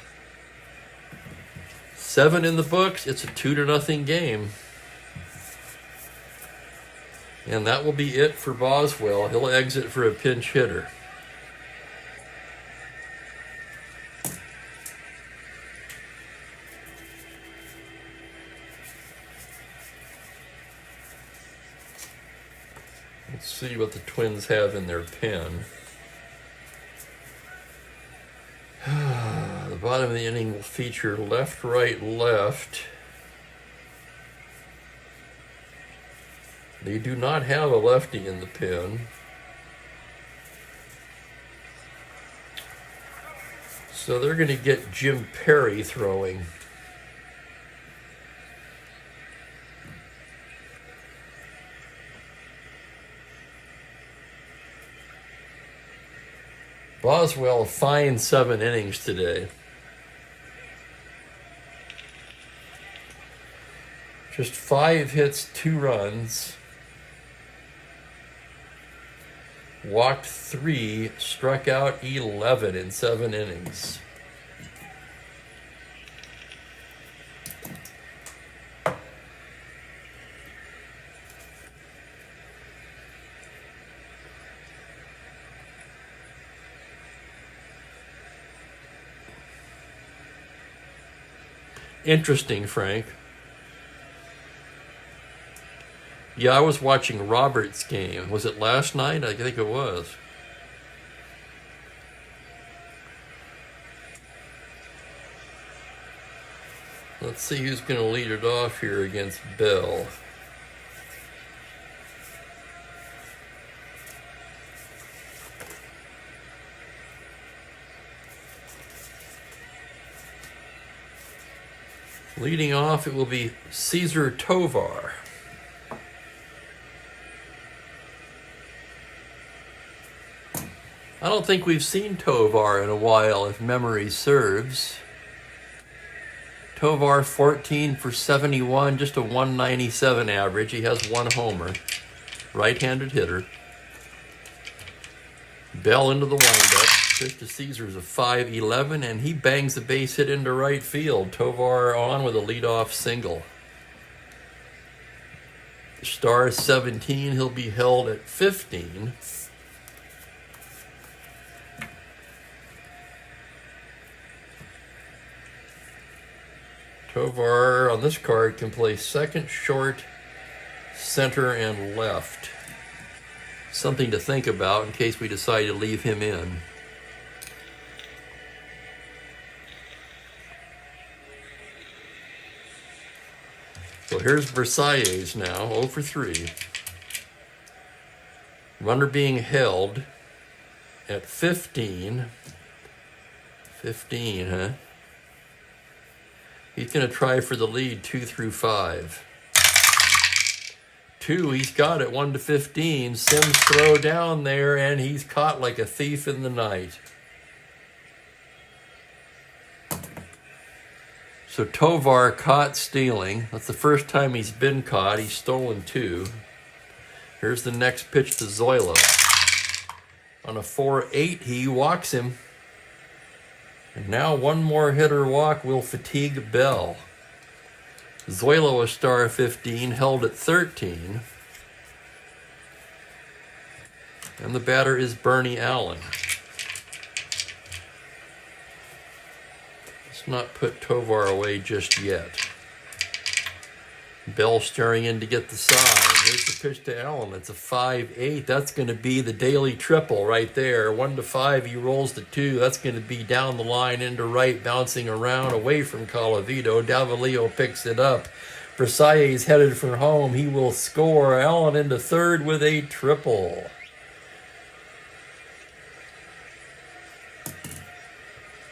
A: 7 in the books. It's a 2-0 game. And that will be it for Boswell. He'll exit for a pinch hitter. Let's see what the Twins have in their pen. The bottom of the inning will feature left, right, left. They do not have a lefty in the pen. So they're going to get Jim Perry throwing. Boswell, fine 7 innings today. Just 5 hits, 2 runs. Walked 3, struck out 11 in 7 innings. Interesting, Frank. Yeah, I was watching Robert's game. Was it last night? I think it was. Let's see who's going to lead it off here against Bell. Leading off, it will be Cesar Tovar. I don't think we've seen Tovar in a while, if memory serves. Tovar 14 for 71, just a 197 average. He has 1 homer. Right-handed hitter. Bell into the windup. Pitch to Caesar's a 5-11, and he bangs the base hit into right field. Tovar on with a leadoff single. Star 17, he'll be held at 15. Tovar on this card can play second, short, center, and left. Something to think about in case we decide to leave him in. So here's Versailles now, 0 for 3. Runner being held at 15. 15, huh? He's going to try for the lead, 2 through 5. 2, he's got it, 1 to 15. Sims throw down there, and he's caught like a thief in the night. So Tovar caught stealing. That's the first time he's been caught. He's stolen 2. Here's the next pitch to Zoilo. On a 4-8, he walks him. And now one more hitter walk will fatigue Bell. Zoilo, a star 15, held at 13. And the batter is Bernie Allen. Let's not put Tovar away just yet. Bell staring in to get the side. Here's the pitch to Allen. It's a 5-8. That's going to be the daily triple right there. 1 to 5, he rolls to 2. That's going to be down the line into right, bouncing around away from Colavito. Davalillo picks it up. Versailles headed for home. He will score. Allen into third with a triple.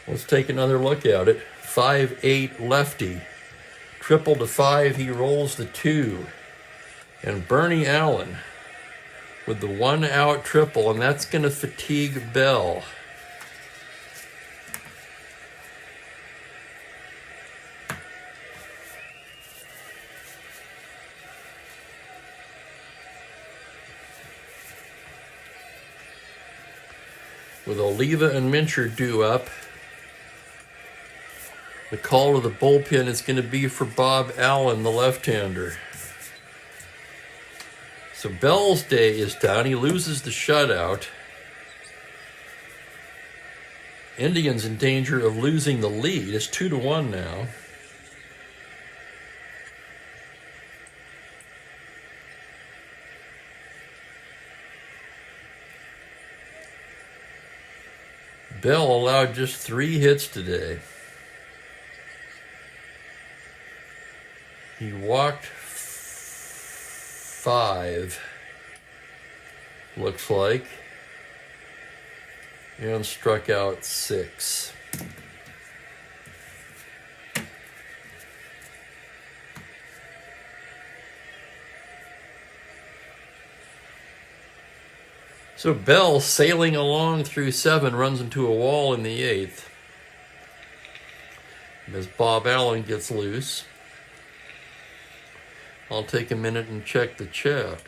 A: Let's take another look at it. 5-8 lefty. Triple to 5, he rolls the 2. And Bernie Allen with the 1-out triple, and that's going to fatigue Bell. With Oliva and Mincher due up, the call to the bullpen is going to be for Bob Allen, the left-hander. So Bell's day is down. He loses the shutout. Indians in danger of losing the lead. It's 2-1 now. Bell allowed just 3 hits today. He walked 5, looks like, and struck out 6. So Bell, sailing along through 7, runs into a wall in the 8th. As Bob Allen gets loose. I'll take a minute and check the chat.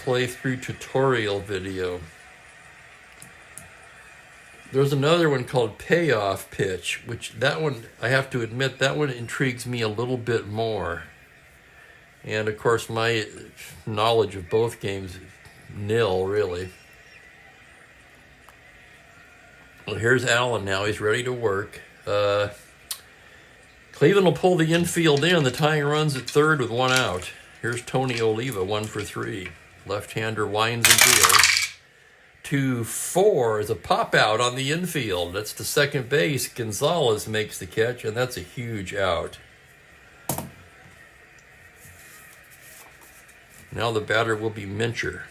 A: Playthrough tutorial video. There's another one called Payoff Pitch, which that one, I have to admit, that one intrigues me a little bit more. And of course, my knowledge of both games is nil, really. Well, here's Allen now. He's ready to work. Cleveland will pull the infield in. The tying run's at third with 1 out. Here's Tony Oliva, 1 for 3. Left-hander winds and deals. 2-4 is a pop-out on the infield. That's to second base. Gonzalez makes the catch, and that's a huge out. Now the batter will be Mincher.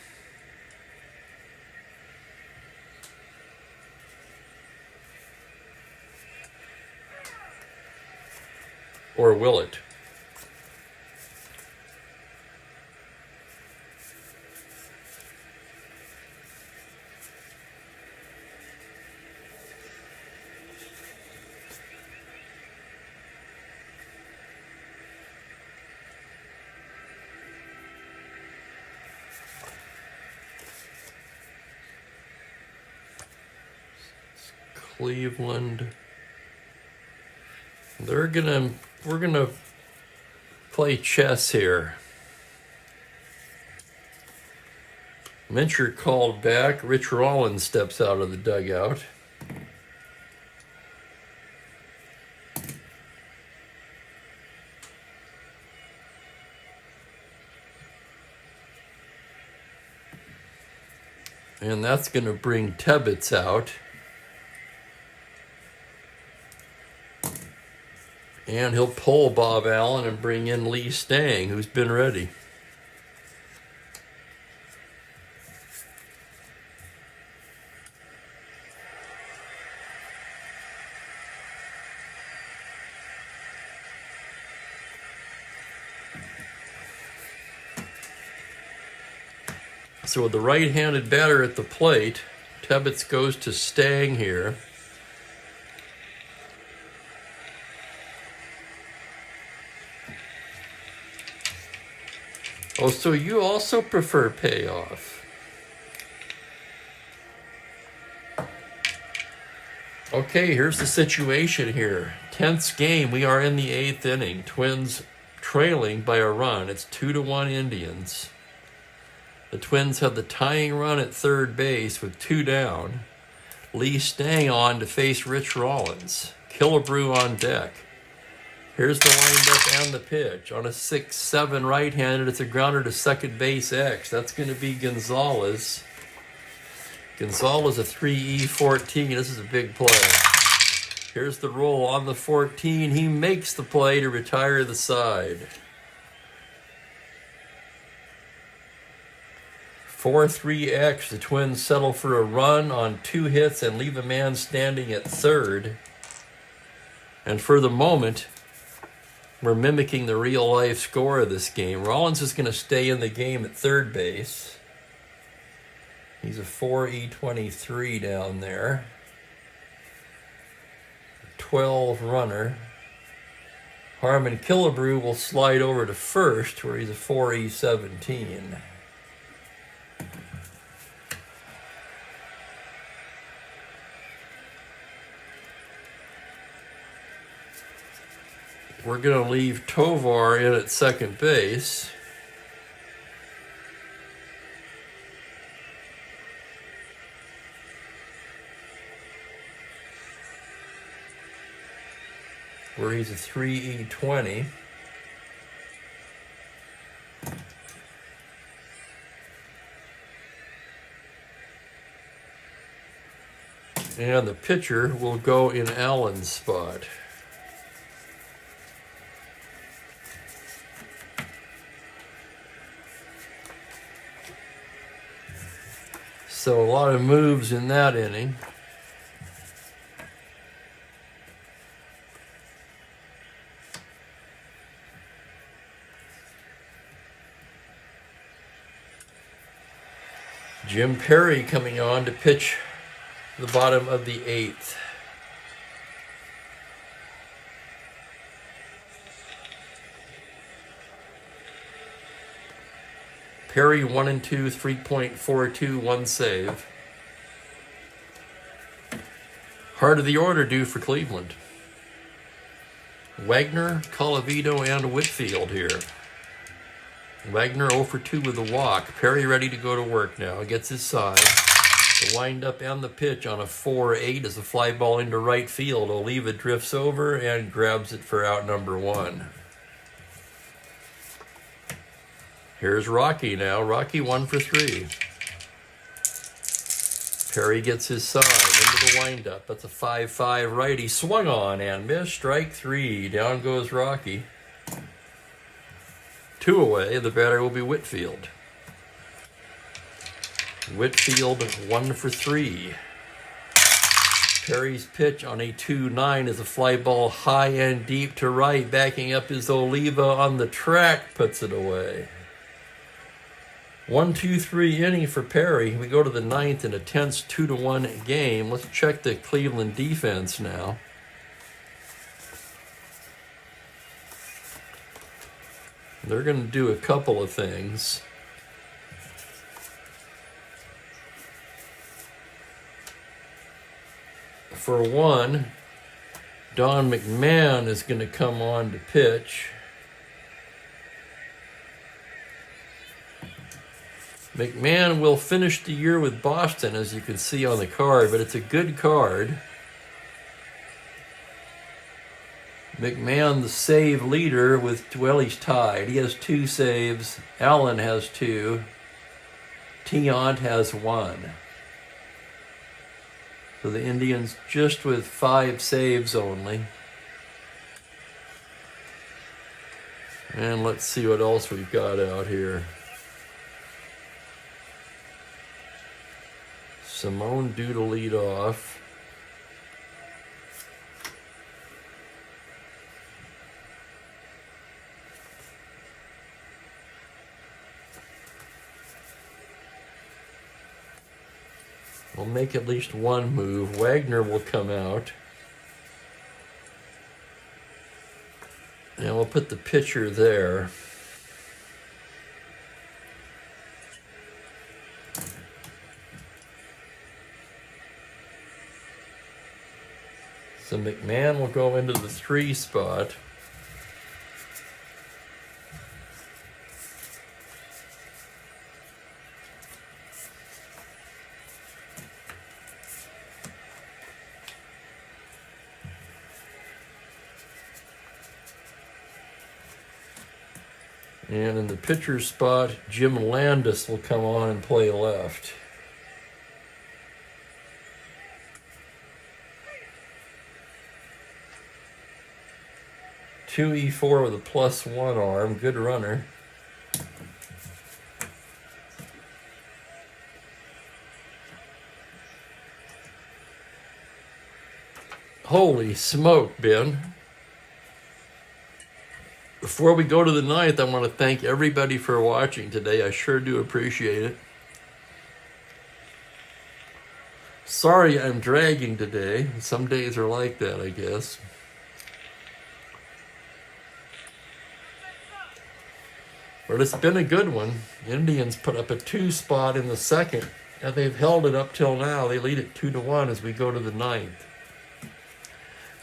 A: Or will it? Cleveland. We're gonna play chess here. Mincher called back. Rich Rollins steps out of the dugout. And that's going to bring Tebbets out. And he'll pull Bob Allen and bring in Lee Stang, who's been ready. So with the right-handed batter at the plate, Tebbets goes to Stang here. Oh, so you also prefer payoff. Okay, here's the situation here. 10th game, we are in the 8th inning. Twins trailing by a run. It's 2-1 Indians. The Twins have the tying run at third base with 2 down. Lee Stang on to face Rich Rollins. Killebrew on deck. Here's the windup and the pitch. On a 6-7 right-handed, it's a grounder to second base X. That's going to be Gonzalez. Gonzalez a 3E14. This is a big play. Here's the roll on the 14. He makes the play to retire the side. 4-3X. The Twins settle for a run on 2 hits and leave a man standing at third. And for the moment, we're mimicking the real-life score of this game. Rollins is going to stay in the game at third base. He's a 4E23 down there. 12 runner. Harmon Killebrew will slide over to first, where he's a 4E17. We're going to leave Tovar in at second base. Where he's a 3E20. And the pitcher will go in Allen's spot. So a lot of moves in that inning. Jim Perry coming on to pitch the bottom of the 8th. Perry 1-2, 3.42, 1 save. Heart of the order due for Cleveland. Wagner, Colavito, and Whitfield here. Wagner 0 for 2 with a walk. Perry ready to go to work now. Gets his side. The windup and the pitch on a 4-8 as a fly ball into right field. Oliva drifts over and grabs it for out number 1. Here's Rocky now. Rocky 1 for 3. Perry gets his side into the windup. That's a 5-5 righty. Swung on and missed. Strike 3. Down goes Rocky. 2 away. The batter will be Whitfield. Whitfield 1 for 3. Perry's pitch on a 2-9 is a fly ball high and deep to right. Backing up is Oliva on the track. Puts it away. 1-2-3 inning for Perry. We go to the 9th in a tense 2-1 game. Let's check the Cleveland defense now. They're going to do a couple of things. For one, Don McMahon is going to come on to pitch. McMahon will finish the year with Boston, as you can see on the card, but it's a good card. McMahon, the save leader, well, he's tied. He has 2 saves. Allen has 2. Tiant has 1. So the Indians just with 5 saves only. And let's see what else we've got out here. Simone due to lead off. We'll make at least one move. Wagner will come out. And we'll put the pitcher there. So McMahon will go into the 3 spot. And in the pitcher spot, Jim Landis will come on and play left. Two E4 with a +1 arm, good runner. Holy smoke, Ben. Before we go to the 9th, I want to thank everybody for watching today. I sure do appreciate it. Sorry I'm dragging today. Some days are like that, I guess. But it's been a good one. Indians put up a 2 spot in the 2nd, and they've held it up till now. They lead it 2-1 as we go to the 9th.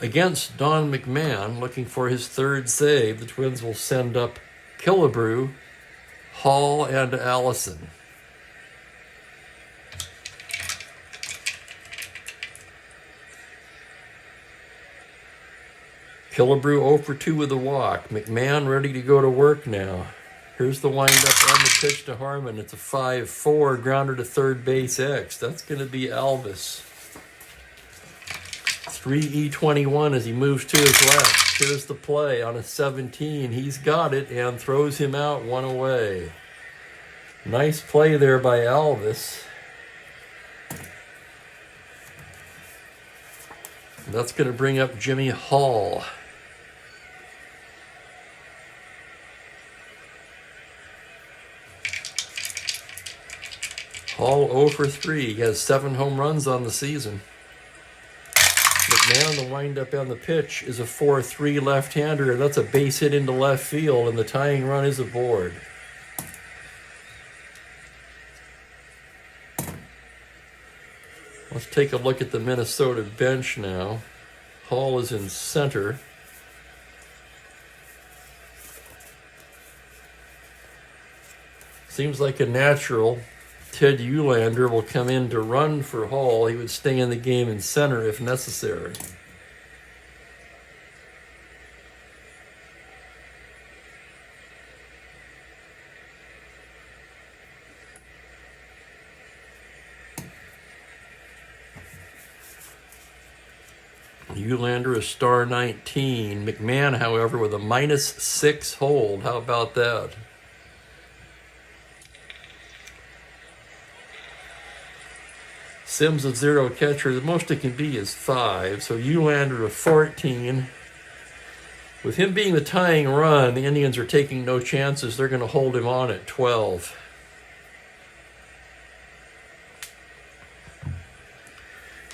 A: Against Don McMahon, looking for his 3rd save, the Twins will send up Killebrew, Hall, and Allison. Killebrew 0 for 2 with a walk. McMahon ready to go to work now. Here's the windup on the pitch to Harmon. It's a 5-4 grounder to 3rd base X. That's going to be Alvis. 3E21 as he moves to his left. Here's the play on a 17. He's got it and throws him out 1 away. Nice play there by Alvis. That's going to bring up Jimmy Hall. Hall 0 for 3. He has 7 home runs on the season. McMahon, the windup on the pitch, is a 4-3 left-hander, and that's a base hit into left field, and the tying run is aboard. Let's take a look at the Minnesota bench now. Hall is in center. Seems like a natural. Ted Eulander will come in to run for Hall. He would stay in the game in center if necessary. Eulander is star 19. McMahon, however, with a -6 hold. How about that? Sims a 0 catcher. The most it can be is 5. So Eulander a 14. With him being the tying run, the Indians are taking no chances. They're going to hold him on at 12.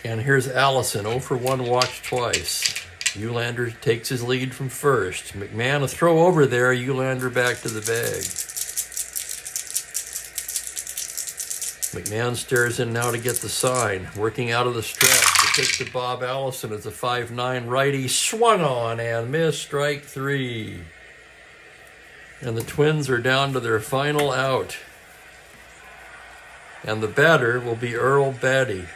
A: And here's Allison, 0 for 1, walked twice. Eulander takes his lead from first. McMahon a throw over there. Eulander back to the bag. McMahon stares in now to get the sign. Working out of the stretch. The pitch to Bob Allison as a 5-9 righty. Swung on and missed, strike 3. And the Twins are down to their final out. And the batter will be Earl Batty.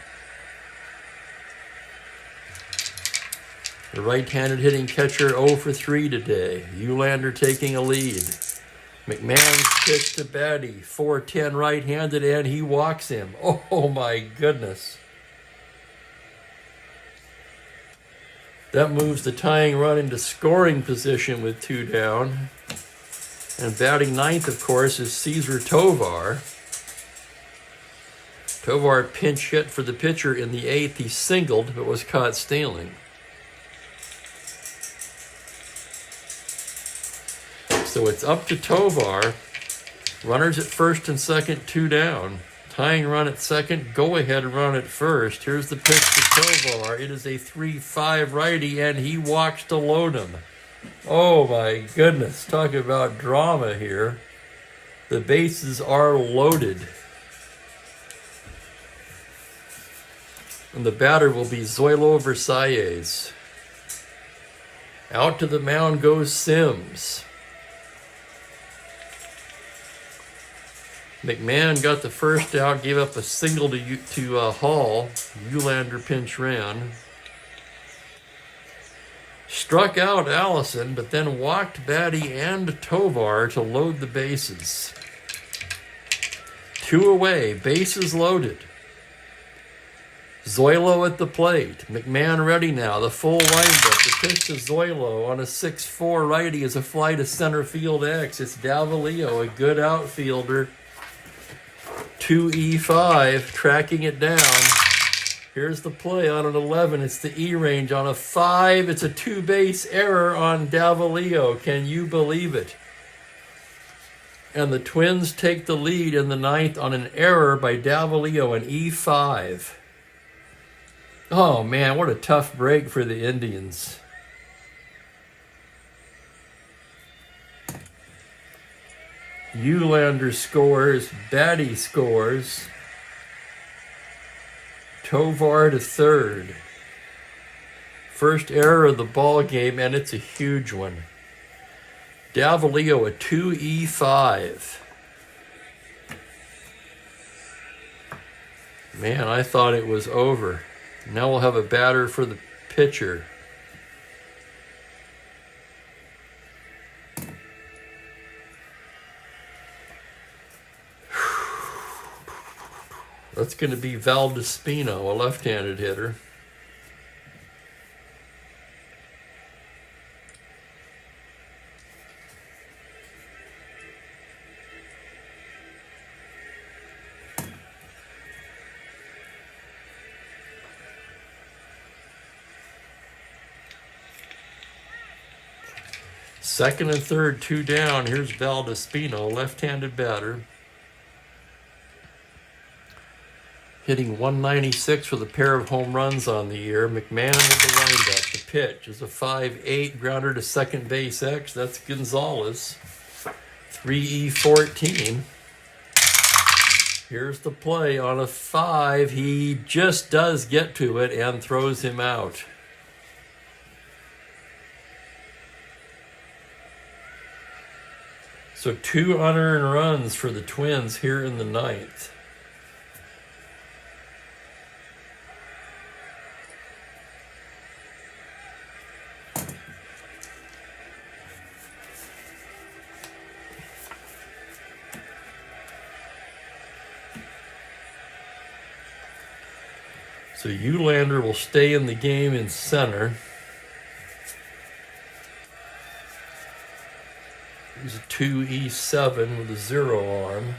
A: The right-handed hitting catcher 0 for 3 today. Eulander taking a lead. McMahon's pitch to Batty, 4-10 right-handed, and he walks him. Oh my goodness. That moves the tying run into scoring position with 2 down. And batting ninth, of course, is Cesar Tovar. Tovar pinch hit for the pitcher in the eighth. He singled, but was caught stealing. So it's up to Tovar. Runners at first and second, 2 down. Tying run at second, go-ahead run at first. Here's the pitch to Tovar. It is a 3-5 righty, and he walks to load him. Oh my goodness, talk about drama here. The bases are loaded. And the batter will be Zoilo Versalles. Out to the mound goes Sims. McMahon got the first out, gave up a single to Hall. Eulander pinch ran. Struck out Allison, but then walked Batty and Tovar to load the bases. 2 away, bases loaded. Zoilo at the plate. McMahon ready now. The full windup. The pitch to Zoilo on a 6-4 righty is a fly to center field X. It's Davalillo, a good outfielder. 2E5, tracking it down. Here's the play on an 11. It's the E range. On a 5, it's a 2-base error on Davalillo. Can you believe it? And the Twins take the lead in the ninth on an error by Davalillo, an E5. Oh man, what a tough break for the Indians. Eulander scores, Batty scores. Tovar to third. First error of the ball game, and it's a huge one. Davalillo, a 2E5. Man, I thought it was over. Now we'll have a batter for the pitcher. That's going to be Valdespino, a left-handed hitter. Second and third, 2 down. Here's Valdespino, left-handed batter. Hitting 196 with a pair of home runs on the year. McMahon with the windup. The pitch is a 5-8 grounder to second base X. That's Gonzalez. 3E14. Here's the play on a 5. He just does get to it and throws him out. So 2 unearned runs for the Twins here in the ninth. So Eulander will stay in the game in center. He's a 2E7 with a 0 arm.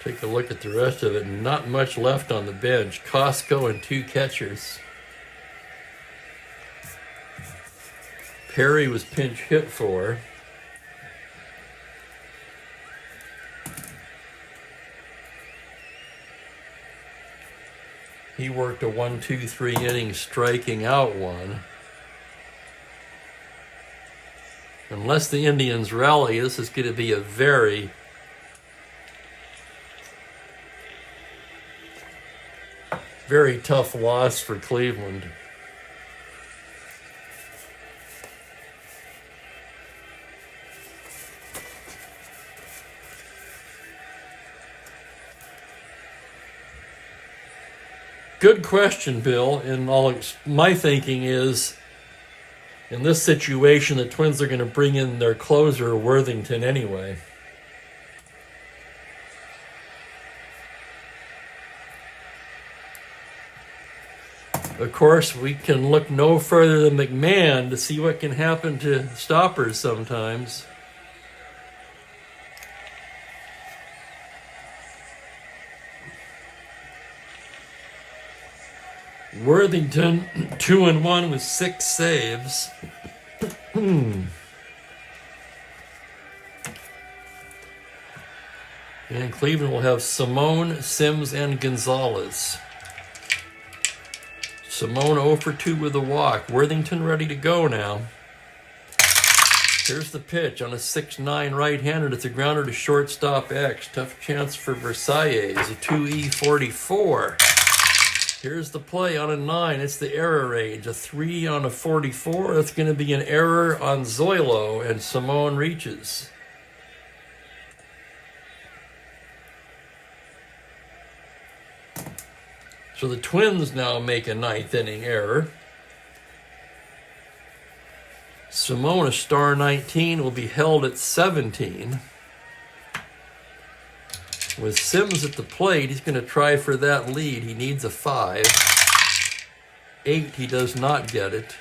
A: Take a look at the rest of it. Not much left on the bench. Costco and 2 catchers. Perry was pinch hit for. He worked a 1-2-3 inning, striking out 1. Unless the Indians rally, this is going to be a very tough loss for Cleveland. Good question, Bill. And my thinking is, in this situation, the Twins are going to bring in their closer, Worthington, anyway. Of course, we can look no further than McMahon to see what can happen to stoppers sometimes. Worthington, 2-1 with 6 saves. And Cleveland will have Simone, Sims, and Gonzalez. Simone 0 for 2 with a walk. Worthington ready to go now. Here's the pitch on a 6-9 right-hander. It's a grounder to shortstop X. Tough chance for Versailles. A 2E44. Here's the play on a 9. It's the error range. A 3 on a 44. That's going to be an error on Zoilo, and Simone reaches. So the Twins now make a 9th inning error. Simone, a star 19, will be held at 17. With Sims at the plate, he's going to try for that lead. He needs a 5. 8, he does not get it.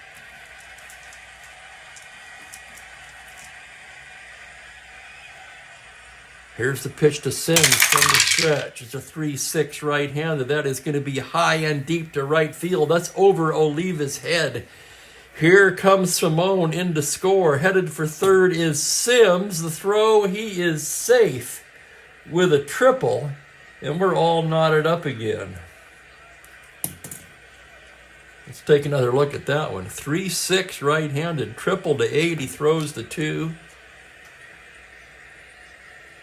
A: Here's the pitch to Sims from the stretch. It's a 3-6 right-hander. That is going to be high and deep to right field. That's over Oliva's head. Here comes Simone in to score. Headed for third is Sims. The throw, he is safe with a triple, and we're all knotted up again. Let's take another look at that one. 3-6 right-handed, triple to 8. He throws the 2.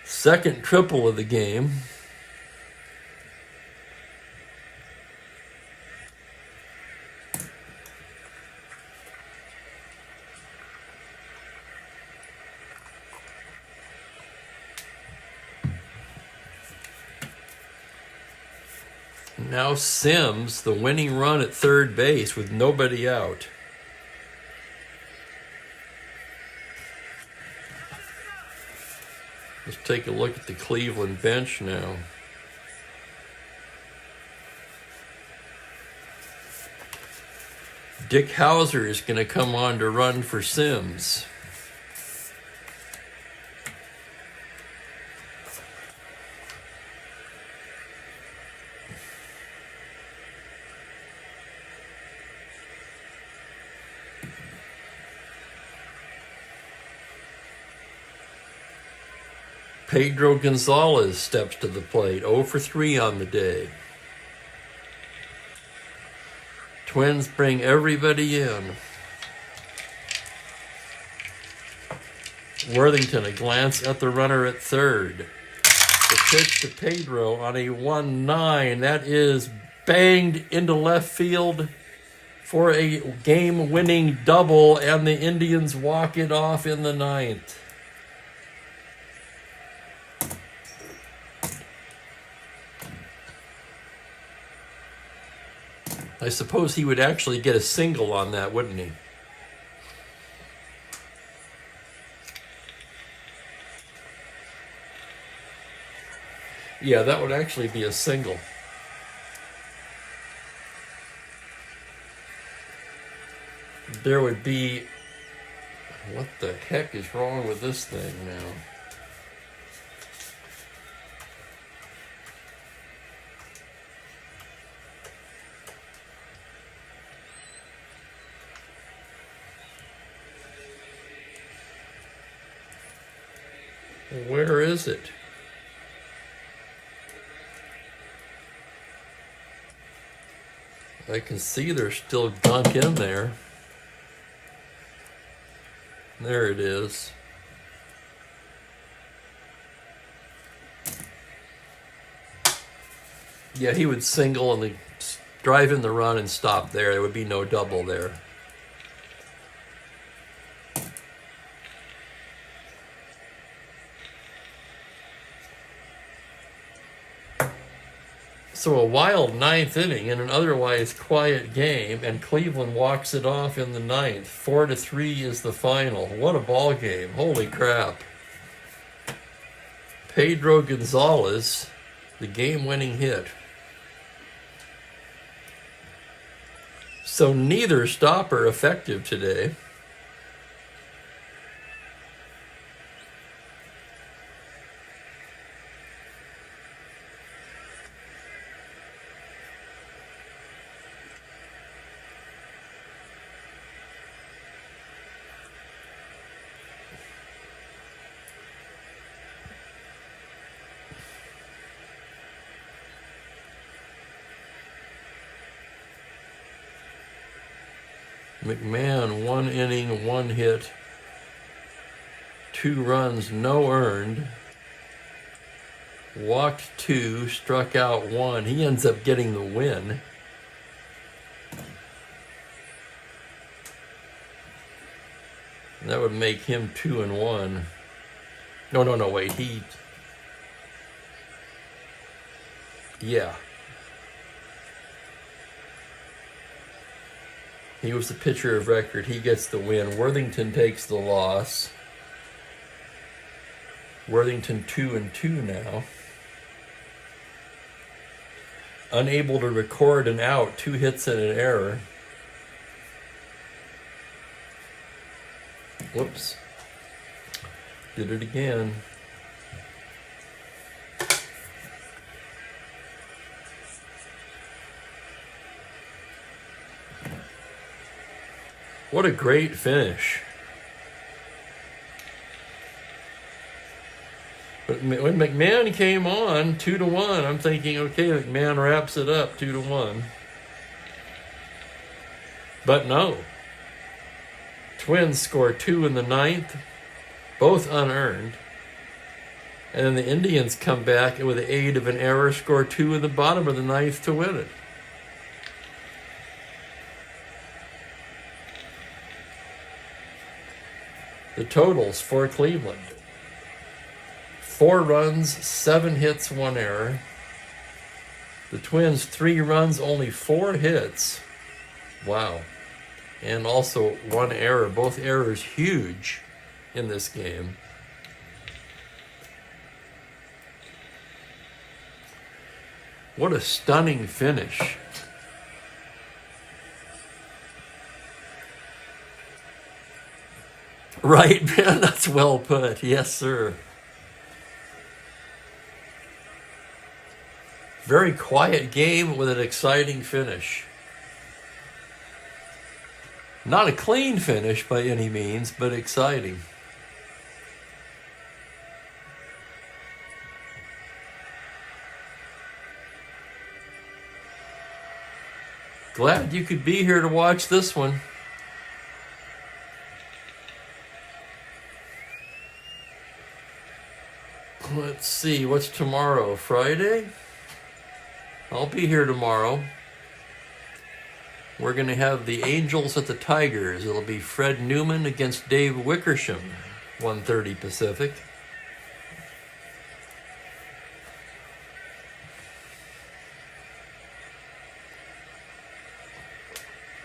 A: Second triple of the game. Now Sims, the winning run at third base with nobody out. Let's take a look at the Cleveland bench now. Dick Hauser is going to come on to run for Sims. Pedro Gonzalez steps to the plate, 0 for 3 on the day. Twins bring everybody in. Worthington, a glance at the runner at third. The pitch to Pedro on a 1-9. That is banged into left field for a game-winning double, and the Indians walk it off in the 9th. I suppose he would actually get a single on that, wouldn't he? Yeah, that would actually be a single. There would be... What the heck is wrong with this thing now? Where is it? I can see there's still gunk in there. There it is. Yeah, he would single and drive in the run and stop there. There would be no double there. So a wild 9th inning in an otherwise quiet game, and Cleveland walks it off in the 9th. 4-3 is the final. What a ball game. Holy crap. Pedro Gonzalez, the game-winning hit. So neither stopper effective today. McMahon, 1 inning, 1 hit, 2 runs, no earned. Walked 2, struck out 1. He ends up getting the win. That would make him 2-1. No, wait, yeah. He was the pitcher of record. He gets the win. Worthington takes the loss. Worthington 2-2 now. Unable to record an out, 2 hits and an error. Whoops. Did it again. What a great finish. But when McMahon came on 2-1, I'm thinking, okay, McMahon wraps it up 2-1. But no. Twins score 2 in the 9th, both unearned. And then the Indians come back and with the aid of an error score 2 in the bottom of the 9th to win it. The totals for Cleveland: 4 runs, 7 hits, 1 error. The Twins, 3 runs, only 4 hits. Wow. And also 1 error. Both errors huge in this game. What a stunning finish. Right, man, that's well put. Yes, sir. Very quiet game with an exciting finish. Not a clean finish by any means, but exciting. Glad you could be here to watch this one. Let's see, what's tomorrow? Friday? I'll be here tomorrow. We're going to have the Angels at the Tigers. It'll be Fred Newman against Dave Wickersham, 1:30 Pacific.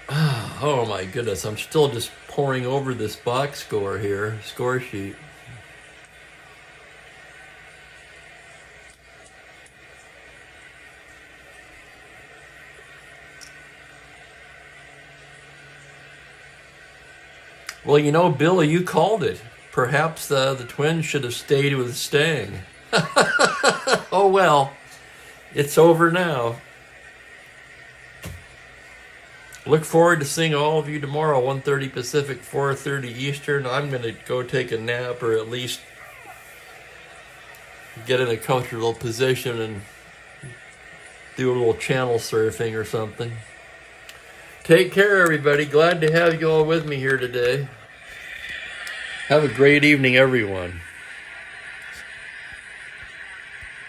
A: Oh my goodness, I'm still just poring over this box score here, score sheet. Well, you know, Billy, you called it. Perhaps the Twins should have stayed with Stang. Oh well, it's over now. Look forward to seeing all of you tomorrow, 1:30 Pacific, 4:30 Eastern. I'm going to go take a nap or at least get in a comfortable position and do a little channel surfing or something. Take care, everybody. Glad to have you all with me here today. Have a great evening, everyone.